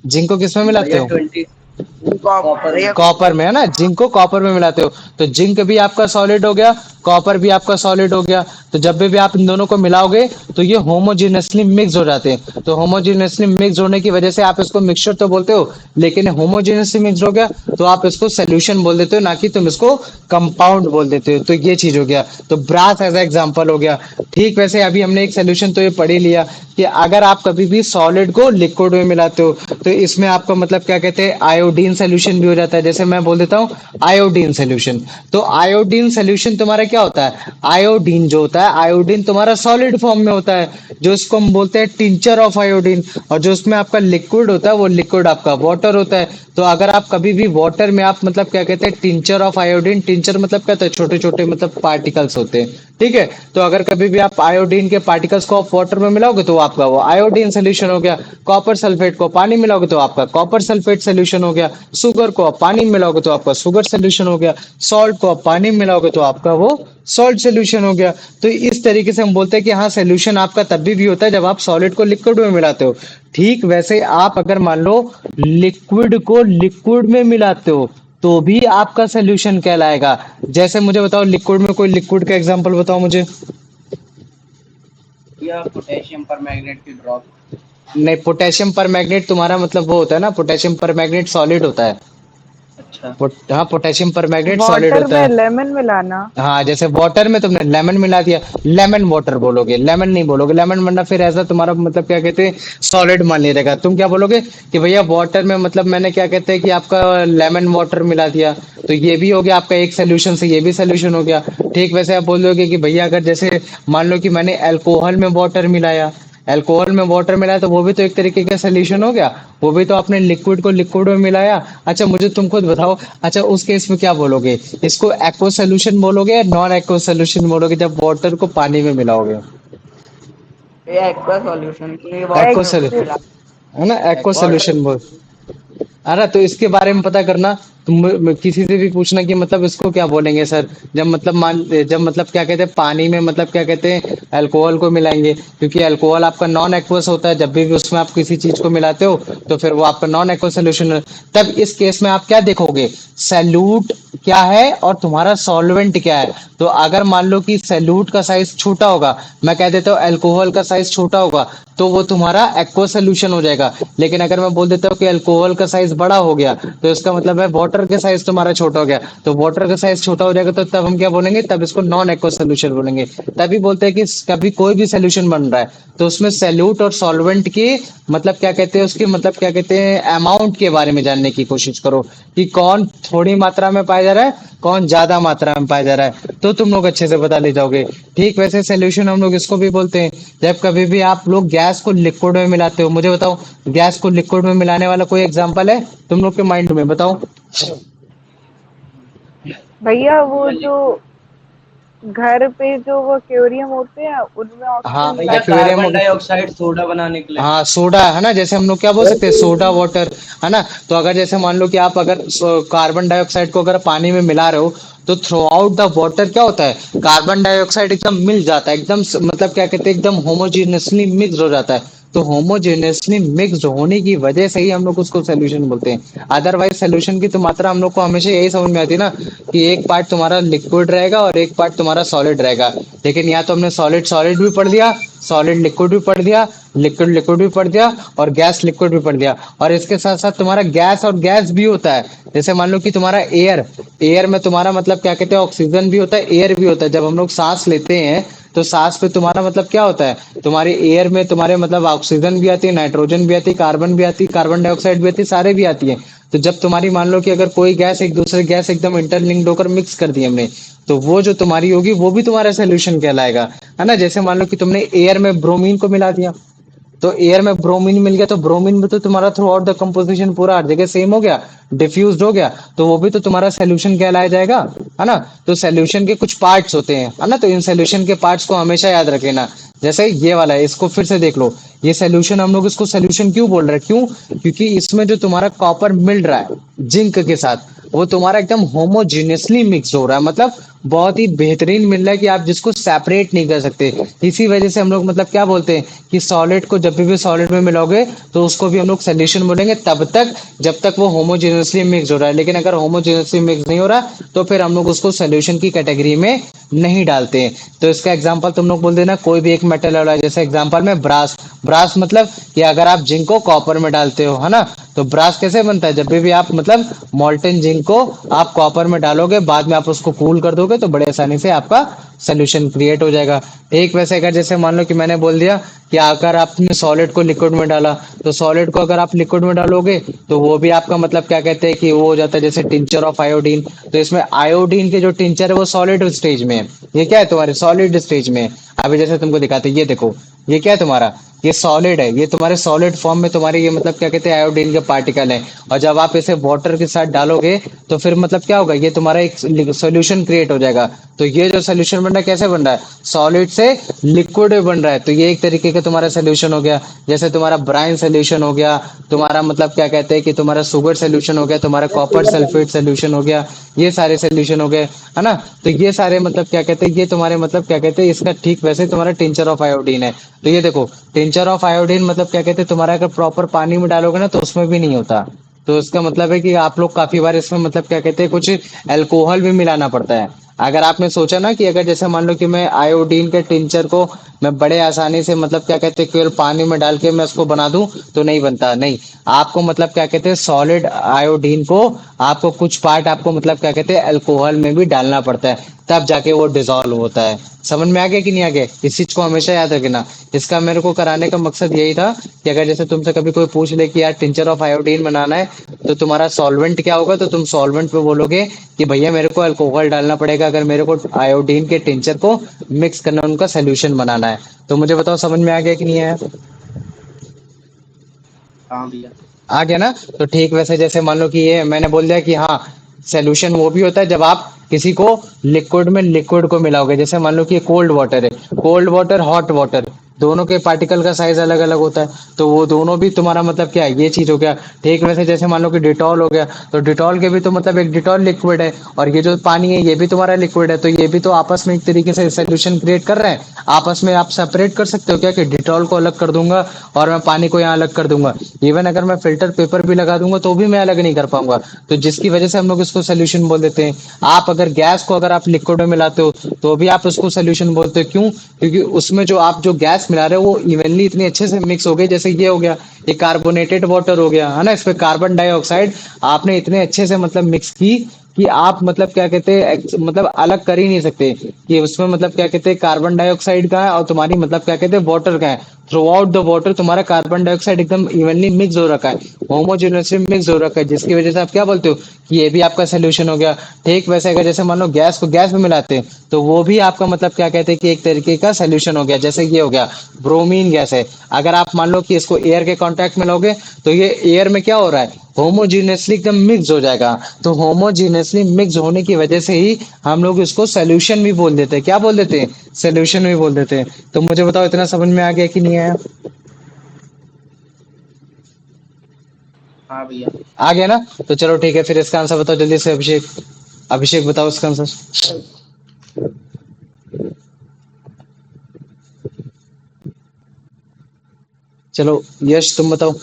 जिंक को किस में मिलाते भैया हो? 20 कॉपर भैया में। कॉपर में, है ना। जिंक को कॉपर में मिलाते हो तो जिंक भी आपका सॉलिड हो गया, कॉपर भी आपका सॉलिड हो गया। तो जब भी आप इन दोनों को मिलाओगे तो ये होमोजेनियसली मिक्स हो जाते हैं। तो होमोजेनियसली मिक्स होने की वजह से आप इसको मिक्सचर तो बोलते हो, लेकिन होमोजेनियसली मिक्स हो गया तो आप इसको सोल्यूशन बोल देते हो, ना कि तुम इसको कंपाउंड बोल देते हो। तो ये चीज हो गया। तो ब्रास एज एग्जांपल हो गया। ठीक वैसे अभी हमने एक सोल्यूशन तो ये पढ़ ही लिया कि अगर आप कभी भी सॉलिड को लिक्विड में मिलाते हो तो इसमें आपका मतलब क्या कहते हैं आयोडीन सोल्यूशन भी हो जाता है। जैसे मैं बोल देता हूँ आयोडीन सोल्यूशन। तो आयोडीन सोल्यूशन तुम्हारा क्या होता है? आयोडीन जो होता है, आयोडीन तुम्हारा सॉलिड फॉर्म में होता है, जो इसको हम बोलते हैं टिंचर ऑफ आयोडीन। और जो उसमें आपका लिक्विड होता है वो लिक्विड आपका वाटर होता है। तो अगर आप कभी भी वाटर में आप मतलब क्या कहते हैं टिंचर ऑफ आयोडीन, टिंचर मतलब क्या होता है? छोटे छोटे मतलब पार्टिकल्स होते हैं। ठीक है। तो अगर कभी भी आप आयोडीन के पार्टिकल्स को आप वाटर में मिलाओगे तो आपका वो आयोडीन सोल्यूशन हो गया। कॉपर सल्फेट को पानी में मिलाओगे तो आपका कॉपर सल्फेट सोल्यूशन हो गया। शुगर को आप पानी में मिलाओगे तो आपका शुगर सोल्यूशन हो गया। सॉल्ट को आप पानी में मिलाओगे तो आपका वो सॉल्ट सोल्यूशन हो गया। तो इस तरीके से हम बोलते हैं कि हाँ, सोल्यूशन आपका तब भी होता है जब आप सॉलिड को लिक्विड में मिलाते हो। ठीक वैसे आप अगर मान लो लिक्विड को लिक्विड में मिलाते हो तो भी आपका सोल्यूशन कहलाएगा। जैसे मुझे बताओ, लिक्विड में कोई लिक्विड का एग्जांपल बताओ मुझे। या पोटेशियम पर मैग्नेट की ड्रॉप। नहीं, पोटेशियम पर मैग्नेट तुम्हारा मतलब वो होता है ना, पोटेशियम पर मैग्नेट सॉलिड होता है। अच्छा। हाँ, पोटेशियम पर मैग्नेट सॉलिड वाटर होता में है। लेमन मिलाना। हाँ, जैसे वाटर में तुमने लेमन मिला दिया, लेमन वाटर बोलोगे, लेमन नहीं बोलोगे। लेमन वरना फिर ऐसा तुम्हारा मतलब क्या कहते हैं सॉलिड मान लिया जाएगा। तुम क्या बोलोगे कि भैया वाटर में मतलब मैंने क्या कहते हैं कि आपका लेमन वाटर मिला दिया। तो ये भी हो गया आपका एक सोल्यूशन से, ये भी सोल्यूशन हो गया। ठीक वैसे आप बोलोगे कि भैया अगर जैसे मान लो कि मैंने अल्कोहल में वाटर मिलाया, अल्कोहल में वाटर मिलाया, तो वो भी तो एक तरीके का सोल्यूशन हो गया। वो भी तो आपने लिक्विड को लिक्विड में मिलाया। अच्छा, मुझे तुम खुद बताओ, अच्छा उस केस में क्या बोलोगे? इसको एक्व सोल्यूशन बोलोगे या नॉन एक्व सोल्यूशन बोलोगे जब वाटर को पानी में मिलाओगे? ये एक्वा सॉल्यूशन के लिए एक्व वाटर में एक्स सोल्यूशन, मिला। है ना, एक्व वाटर। सोल्यूशन बोल। अरे तो इसके बारे में पता करना। तुम किसी से भी पूछना कि मतलब इसको क्या बोलेंगे सर, जब मतलब जब मतलब क्या कहते हैं पानी में मतलब क्या कहते हैं अल्कोहल को मिलाएंगे। क्योंकि अल्कोहल आपका नॉन एक्वस होता है। जब भी उसमें आप किसी चीज को मिलाते हो तो फिर वो आपका नॉन एक्वस सोल्यूशन है। तब इस केस में आप क्या देखोगे? सैल्यूट क्या है और तुम्हारा सॉल्वेंट क्या है। तो अगर मान लो कि सैल्यूट का साइज छोटा होगा, मैं कह देता हूँ अल्कोहल का साइज छोटा होगा, तो वो तुम्हारा एक्वा सोल्यूशन हो जाएगा। लेकिन अगर मैं बोल देता हूँ कि अल्कोहल का साइज बड़ा हो गया तो इसका मतलब है वाटर वाटर का साइज तुम्हारा छोटा हो गया, तो वाटर का साइज छोटा हो जाएगा तो तब हम क्या बोलेंगे, तब इसको नॉन एक्वस सोल्यूशन बोलेंगे। तभी बोलते हैं कि कभी कोई भी सोल्यूशन बन रहा है तो उसमें सैल्यूट और सॉल्वेंट के मतलब क्या कहते हैं, उसके मतलब क्या कहते हैं, अमाउंट के बारे में जानने की कोशिश करो कि कौन थोड़ी मात्रा में पाया जा रहा है, कौन ज्यादा मात्रा में पाया जा रहा है, तो तुम लोग अच्छे से बता ले जाओगे। ठीक वैसे सोल्यूशन हम लोग इसको भी बोलते हैं, जब कभी भी आप लोग गैस को लिक्विड में मिलाते हो। मुझे बताओ, गैस को लिक्विड में मिलाने वाला कोई एग्जांपल है तुम लोग के माइंड में, बताओ। भैया वो भैया जो घर पे जो वो एक्वेरियम होते हैं उनमें हाँ, ऑक्सीजन भैया मिलाते हैं। एक्वेरियम हो कार्बन गया। डाइऑक्साइड सोडा बनाने के लिए। हाँ, सोडा है ना, जैसे हम लोग क्या बोल सकते हैं, सोडा वाटर, है ना। तो अगर जैसे मान लो कि आप अगर कार्बन डाइऑक्साइड को अगर पानी में मिला रहे हो तो थ्रू आउट द वाटर क्या होता है, कार्बन डाइऑक्साइड एकदम मिल जाता है, एकदम मतलब क्या कहते हैं, एकदम होमोजीनियसली मिक्स हो जाता है। तो होमोजेनियसली मिक्स्ड होने की वजह से ही हम लोग उसको सोल्यूशन बोलते हैं। अदरवाइज सोल्यूशन की तो मात्रा हम लोग को हमेशा यही समझ में आती है ना, कि एक पार्ट तुम्हारा लिक्विड रहेगा और एक पार्ट तुम्हारा सॉलिड रहेगा। लेकिन यहाँ तो हमने सॉलिड सॉलिड भी पढ़ दिया, सॉलिड लिक्विड भी पढ़ दिया, लिक्विड लिक्विड भी पढ़ दिया, और गैस लिक्विड भी पढ़ दिया। और इसके साथ साथ तुम्हारा गैस और गैस भी होता है। जैसे मान लो कि तुम्हारा एयर, एयर में तुम्हारा मतलब क्या कहते हैं, ऑक्सीजन भी होता है, एयर भी होता है। जब हम लोग सांस लेते हैं तो सांस पे तुम्हारा मतलब क्या होता है, तुम्हारे एयर में तुम्हारे मतलब ऑक्सीजन भी आती है, नाइट्रोजन भी आती है, कार्बन भी आती है, कार्बन डाइऑक्साइड भी आती है, सारे भी आती है। तो जब तुम्हारी मान लो कि अगर कोई गैस एक दूसरे गैस एकदम इंटरलिंक्ड होकर मिक्स कर दी हमने, तो वो जो तुम्हारी होगी वो भी तुम्हारा सोल्यूशन कहलाएगा, है ना। जैसे मान लो कि तुमने एयर में ब्रोमीन को मिला दिया, तो एयर में ब्रोमीन मिल गया, तो ब्रोमीन में तो तुम्हारा थ्रू आउट द कंपोजिशन पूरा हर जगह सेम हो गया, डिफ्यूज्ड हो गया, तो वो भी तो तुम्हारा सोल्यूशन कहलाया जाएगा, है ना। तो सोल्यूशन के कुछ पार्ट्स होते हैं, है ना, तो इन सोल्यूशन के पार्ट्स को हमेशा याद रखना। जैसे ये वाला है, इसको फिर से देख लो, ये सोल्यूशन हम लोग इसको सोल्यूशन क्यों बोल रहे हैं, क्यों, क्योंकि इसमें जो तुम्हारा कॉपर मिल रहा है जिंक के साथ, वो तुम्हारा एकदम होमोजीनियसली मिक्स हो रहा है, मतलब बहुत ही बेहतरीन मिल रहा है कि आप जिसको सेपरेट नहीं कर सकते। इसी वजह से हम लोग मतलब क्या बोलते हैं कि सॉलिड को जब भी सॉलिड में मिलाओगे तो उसको भी हम लोग सोल्यूशन बोलेंगे तब तक जब तक वो होमोजेनियसली मिक्स हो रहा है। लेकिन अगर होमोजेनियसली मिक्स नहीं हो रहा तो फिर हम लोग उसको सोल्यूशन की कैटेगरी में नहीं डालते हैं। तो इसका एग्जांपल तुम लोग बोल देना, कोई भी एक मेटल वाला, जैसे एग्जांपल में ब्रास, ब्रास मतलब कि अगर आप जिंक को कॉपर में डालते हो, है ना, तो ब्रास कैसे बनता है, जब भी आप मतलब मोल्टन जिंक को आप कॉपर में डालोगे, बाद में आप उसको कूल कर दोगे तो बड़े आसानी से आपका सोल्यूशन क्रिएट हो जाएगा। ठीक वैसे अगर जैसे मान लो कि मैंने बोल दिया कि अगर आपने सॉलिड को लिक्विड में डाला, तो सॉलिड को अगर आप लिक्विड में डालोगे तो वो भी आपका मतलब क्या कहते हैं कि वो हो जाता है जैसे टिंचर ऑफ आयोडीन। तो इसमें आयोडीन के जो टिंचर है वो सॉलिड स्टेज में है, ये क्या है तुम्हारे सॉलिड स्टेज में है। अभी जैसे तुमको दिखाते हैं, ये देखो, ये क्या है तुम्हारा, ये सॉलिड है, ये तुम्हारे सॉलिड फॉर्म में तुम्हारे ये मतलब क्या कहते हैं आयोडीन के पार्टिकल है। और जब आप इसे वाटर के साथ डालोगे तो फिर मतलब क्या होगा, ये तुम्हारा एक सोल्यूशन क्रिएट हो जाएगा। तो ये जो सोल्यूशन बन रहा है कैसे बन रहा है, सॉलिड से लिक्विड बन रहा है, तो ये एक तरीके का तुम्हारा सोल्यूशन हो गया। जैसे तुम्हारा ब्राइन सोल्यूशन हो गया, तुम्हारा मतलब क्या कहते हैं कि तुम्हारा शुगर सोल्यूशन हो गया, तुम्हारा कॉपर सल्फेट सोल्यूशन हो गया, ये सारे सोल्यूशन हो गए, है ना। तो ये सारे मतलब क्या कहते हैं, ये तुम्हारे मतलब क्या कहते हैं, इसका ठीक वैसे तुम्हारा टिंचर ऑफ आयोडीन है। तो ये देखो, टिंचर ऑफ आयोडीन मतलब क्या कहते हैं, तुम्हारा अगर प्रॉपर पानी में डालोगे ना तो उसमें भी नहीं होता। तो इसका मतलब है कि आप लोग काफी बार इसमें मतलब क्या कहते हैं कुछ अल्कोहल भी मिलाना पड़ता है। अगर आपने सोचा ना कि अगर जैसे मान लो कि मैं आयोडीन के टिंचर को मैं बड़े आसानी से मतलब क्या कहते हैं केवल पानी में डाल के मैं उसको बना दूं तो नहीं बनता, नहीं। आपको मतलब क्या कहते हैं सॉलिड आयोडीन को आपको कुछ पार्ट आपको मतलब क्या कहते हैं अल्कोहल में भी डालना पड़ता है, तब जाके वो डिसॉल्व होता है। समझ में आ गया कि नहीं आ गया, इस चीज को हमेशा याद रखना। इसका मेरे को कराने का मकसद यही था कि अगर जैसे तुमसे कभी कोई पूछ ले कि यार टिंचर ऑफ आयोडीन बनाना है तो तुम्हारा सॉल्वेंट क्या होगा, तो तुम सॉल्वेंट पे बोलोगे कि भैया मेरे को अल्कोहल डालना पड़ेगा अगर मेरे को आयोडीन के टिंचर को मिक्स करना, उनका सोल्यूशन बनाना है। तो मुझे बताओ समझ में आ गया कि नहीं आया। हाँ भैया। आ गया ना। तो ठीक वैसे जैसे मान लो कि ये मैंने बोल दिया कि हाँ सोल्यूशन वो भी होता है जब आप किसी को लिक्विड में लिक्विड को मिलाओगे। जैसे मान लो कि ये कोल्ड वाटर है, कोल्ड वाटर हॉट वाटर दोनों के पार्टिकल का साइज अलग अलग होता है, तो वो दोनों भी तुम्हारा मतलब क्या है, ये चीज हो गया। ठीक वैसे जैसे मान लो कि डिटॉल हो गया, तो डिटॉल के भी तो मतलब एक डिटॉल लिक्विड है, और ये जो पानी है ये भी तुम्हारा लिक्विड है, तो ये भी तो आपस में एक तरीके से सोल्यूशन क्रिएट कर रहे हैं। आपस में आप सेपरेट कर सकते हो क्या कि डिटॉल को अलग कर दूंगा और मैं पानी को यहाँ अलग कर दूंगा। इवन अगर मैं फिल्टर पेपर भी लगा दूंगा तो भी मैं अलग नहीं कर पाऊंगा, तो जिसकी वजह से हम लोग इसको सोल्यूशन बोल देते हैं। आप अगर गैस को अगर आप लिक्विड में मिलाते हो तो भी आप उसको सोल्यूशन बोलते हो, क्यों, क्योंकि उसमें जो आप जो गैस गैस मिला रहे हो वो इवनली इतनी अच्छे से मिक्स हो गई, जैसे ये हो गया, ये कार्बोनेटेड वाटर हो गया है ना, इसमें कार्बन डाइऑक्साइड आपने इतने अच्छे से मतलब मिक्स की कि आप मतलब क्या कहते हैं मतलब अलग कर ही नहीं सकते कि उसमें मतलब क्या कहते हैं कार्बन डाइऑक्साइड का है और तुम्हारी मतलब क्या कहते हैं वाटर का है। थ्रू आउट द वाटर तुम्हारा कार्बन डाइऑक्साइड एकदम इवनली मिक्स हो रखा है, होमोजेनियसली मिक्स हो रखा है, जिसकी वजह से आप क्या बोलते हो कि ये भी आपका सोल्यूशन हो गया। ठीक वैसे अगर जैसे मान लो गैस को गैस में मिलाते हैं तो वो भी आपका मतलब क्या कहते हैं कि एक तरीके का सोल्यूशन हो गया, जैसे ये हो गया ब्रोमीन गैस है। अगर आप मान लो कि इसको एयर के कांटेक्ट में लोगे तो ये एयर में क्या हो रहा है, होमोजीनियसली एकदम मिक्स हो जाएगा। तो होमोजीनियसली मिक्स होने की वजह से ही हम लोग इसको सोल्यूशन भी बोल देते हैं। क्या बोल देते हैं, सोल्यूशन भी बोल देते हैं। तो मुझे बताओ इतना समझ में आ गया कि नहीं आया? हाँ भैया। आ गया ना? तो चलो ठीक है, फिर इसका आंसर बताओ जल्दी से अभिषेक। अभिषेक बताओ इसका आंसर। चलो यश तुम बताओ।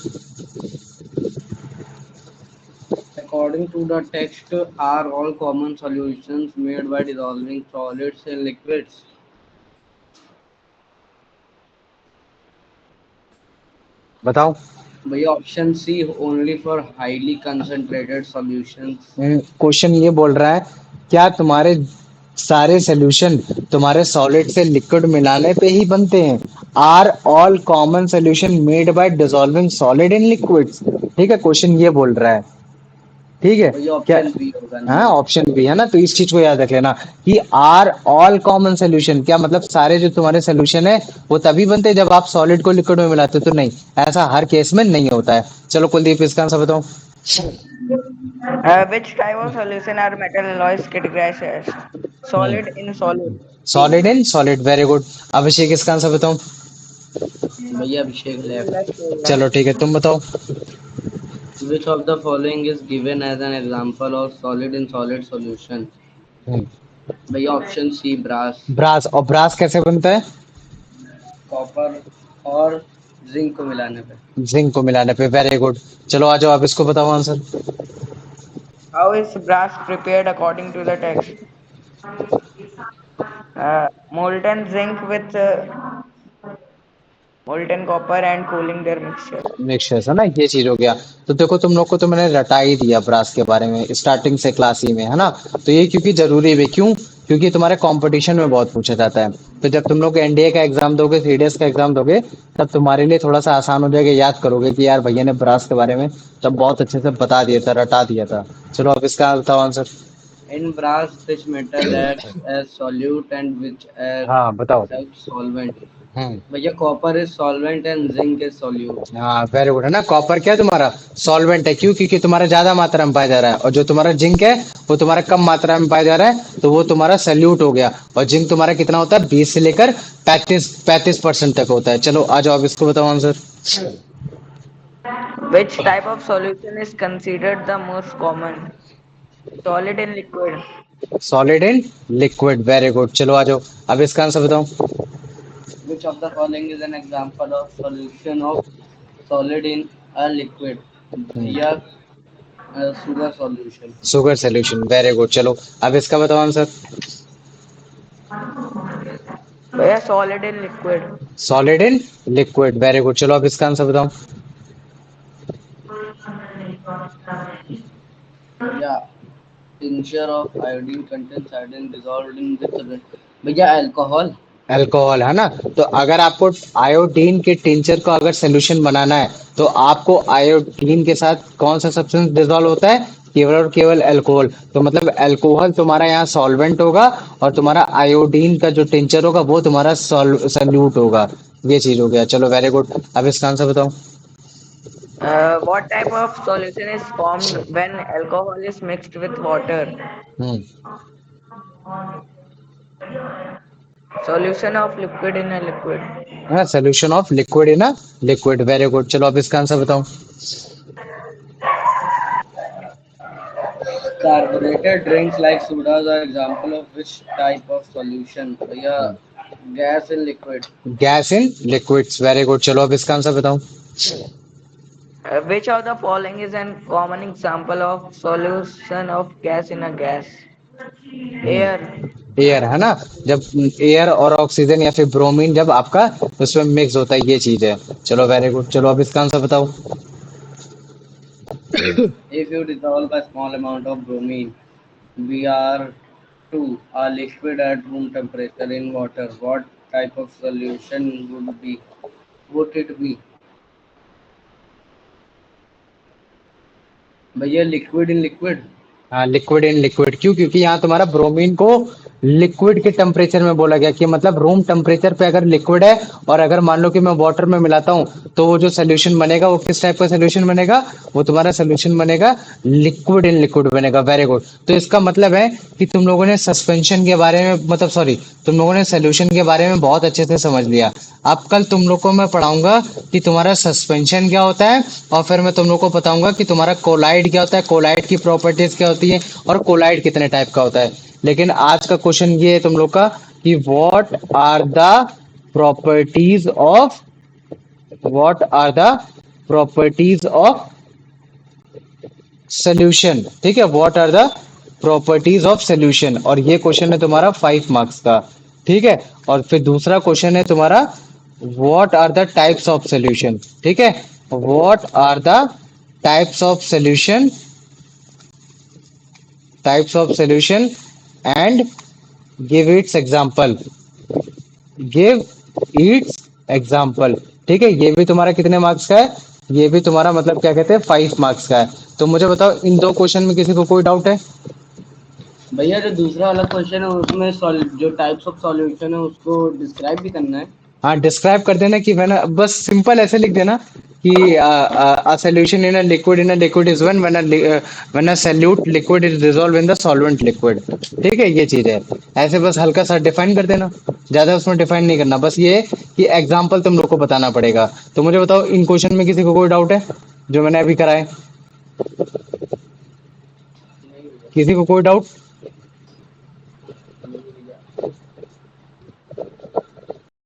According to the text, are all common solutions made by dissolving solids in liquids? बताओ। भैया option C only for highly concentrated solutions. Question ये बोल रहा है क्या तुम्हारे सारे सोल्यूशन तुम्हारे सॉलिड से लिक्विड मिलाने पे ही बनते हैं? Are all common solution made by dissolving solid in liquids. ठीक है, क्वेश्चन ये बोल रहा है। ठीक है भैया क्या? ऑप्शन बी होगा हाँ नहीं। ऑप्शन भी है ना, तो इस चीज को याद रख लेना कि आर ऑल कॉमन सोल्यूशन, क्या मतलब सारे जो तुम्हारे सोल्यूशन है वो तभी बनते हैं जब आप सॉलिड को लिक्विड में मिलाते हो? तो नहीं, ऐसा हर केस में नहीं होता है। चलो कुलदीप इसका आंसर बताओ। Which type of solution are metal alloys categorized as? Solid in solid. Solid in solid, very good. Abhishek इसका आंसर बताओ। भैया अभिषेक लेफ्ट। Left होगा। चलो ठीक है, तुम बताओ। Which of the following is given as an example of solid in solid solution? भैया ऑप्शन सी ब्रास, ब्रास, और ब्रास कैसे बनता है? कॉपर और जिंक को मिलाने पे। जिंक को मिलाने पे, वेरी गुड। चलो आ जाओ, आप इसको बताओ answer. How is brass prepared according to the text? Molten zinc with molten copper and cooling their mixture. Mixtures है ना, ये चीज हो गया। तो देखो तुम लोग को तो मैंने रटा ही दिया ब्रास के बारे में स्टार्टिंग से क्लास ही में, है ना। तो ये क्योंकि जरूरी भी क्यों, क्योंकि तुम्हारे कंपटीशन में बहुत पूछा जाता है। तो जब तुम लोग एनडीए का एग्जाम दोगे, सीडीएस का एग्जाम दोगे, तब तुम्हारे लिए थोड़ा सा आसान हो जाएगा, याद करोगे कि यार भैया ने ब्रास के बारे में तब बहुत अच्छे से बता दिया था, रटा दिया था। चलो अब इसका बताओ answer. In brass, this metal acts as solute and which acts हाँ बताओ। as solvent. हम्म। भैया copper is solvent and zinc is solute. हाँ वेरी गुड, है ना। कॉपर क्या है तुम्हारा, सॉल्वेंट है। क्यों? क्योंकि तुम्हारा ज्यादा मात्रा में पाया जा रहा है, और जो तुम्हारा जिंक है वो तुम्हारा कम मात्रा में पाया जा रहा है, तो वो तुम्हारा सल्यूट हो गया। और जिंक तुम्हारा कितना होता है, 20 से लेकर 35% तक होता है। चलो आ जाओ, अब इसको बताओ answer. Which type of solution is considered the most common? Solid in liquid. Solid in liquid, very good. चलो आ जाओ, अब इसका आंसर बताओ। Which of the following is an example of solution of solid in a liquid? भैया sugar solution. Sugar solution, very good. चलो अब इसका बताओ आंसर। भैया solid in liquid. Solid in liquid, very good. चलो अब इसका आंसर बताओ। भैया tincture of iodine contains iodine dissolved in with भैया अल्कोहल। अल्कोहल, है ना। तो अगर आपको आयोडीन के टिंचर को अगर सोल्यूशन बनाना है तो आपको आयोडीन के साथ कौन सा सब्सटेंस डिसॉल्व होता है, केवल और केवल अल्कोहल। तो मतलब अल्कोहल तुम्हारा यहाँ सॉल्वेंट होगा, और तुम्हारा आयोडीन का जो टिंचर होगा वो तुम्हारा सॉल्यूट होगा। ये चीज हो गया। चलो वेरी गुड, अब इसका आंसर बताओ। What type of solution is formed when alcohol is mixed with water? Hmm. Solution of liquid in a liquid. हाँ, solution of liquid in a liquid, very good. चलो अब इसका आंसर बताओ। Carbonated drinks like sodas are example of which type of solution? भैया gas in liquid. Gas in liquids, very good. चलो अब इसका answer बताओ। Which of the following is a common example of solution of gas in a gas? Air. Air, है ना? जब air और oxygen या फिर ब्रोमीन जब आपका उसमें मिक्स होता है, ये चीज है। चलो वेरी गुड, चलो अब इसका आंसर बताओ। If you dissolve a small amount of bromine, Br2, a liquid at room temperature in water, what type of solution would it be? भैया लिक्विड इन लिक्विड। हाँ, लिक्विड इन लिक्विड, क्यों? क्योंकि यहाँ तुम्हारा ब्रोमीन को liquid के temperature में बोला गया, कि मतलब रूम टेम्परेचर पे अगर लिक्विड है और अगर मान लो कि मैं वाटर में मिलाता हूँ, तो वो जो सोल्यूशन बनेगा वो किस टाइप का सोल्यूशन बनेगा? वो तुम्हारा सोल्यूशन बनेगा लिक्विड इन लिक्विड बनेगा। Very good. तो इसका मतलब है कि तुम लोगों ने सस्पेंशन के बारे में, मतलब सॉरी, तुम लोगों ने सोल्यूशन के बारे में बहुत अच्छे से समझ लिया। अब कल तुम लोग को मैं पढ़ाऊंगा कि तुम्हारा सस्पेंशन क्या होता है, और फिर मैं तुम लोग को बताऊंगा कि तुम्हारा कोलाइड क्या होता है, कोलाइड की प्रॉपर्टीज क्या होती है, और कोलाइड कितने टाइप का होता है। लेकिन आज का क्वेश्चन ये है तुम लोग का कि properties of what are the properties of solution. ठीक है, what are the properties of solution, और ये क्वेश्चन है तुम्हारा 5 मार्क्स का। ठीक है, और फिर दूसरा क्वेश्चन है तुम्हारा what are the types of solution. ठीक है, what are the types of solution, types of solution and give its example, give its example. ठीक है, ये भी तुम्हारा कितने मार्क्स का है? ये भी तुम्हारा मतलब क्या कहते हैं 5 मार्क्स का है। तो मुझे बताओ, इन दो क्वेश्चन में किसी को कोई डाउट है? भैया जो दूसरा वाला क्वेश्चन है उसमें जो टाइप्स ऑफ सॉल्यूशन है उसको डिस्क्राइब भी करना है। हाँ, डिस्क्राइब कर देना कि मैंने बस सिंपल ऐसे लिख देना कि a solution in a liquid is when a solute liquid is dissolve in the solvent liquid. ठीक है, ये चीज है। ऐसे बस हल्का सा डिफाइन कर देना, ज्यादा उसमें डिफाइन नहीं करना, बस ये है कि एग्जाम्पल तुम लोग को बताना पड़ेगा। तो मुझे बताओ, इन क्वेश्चन में किसी को कोई डाउट है जो मैंने अभी कराए? किसी को कोई डाउट?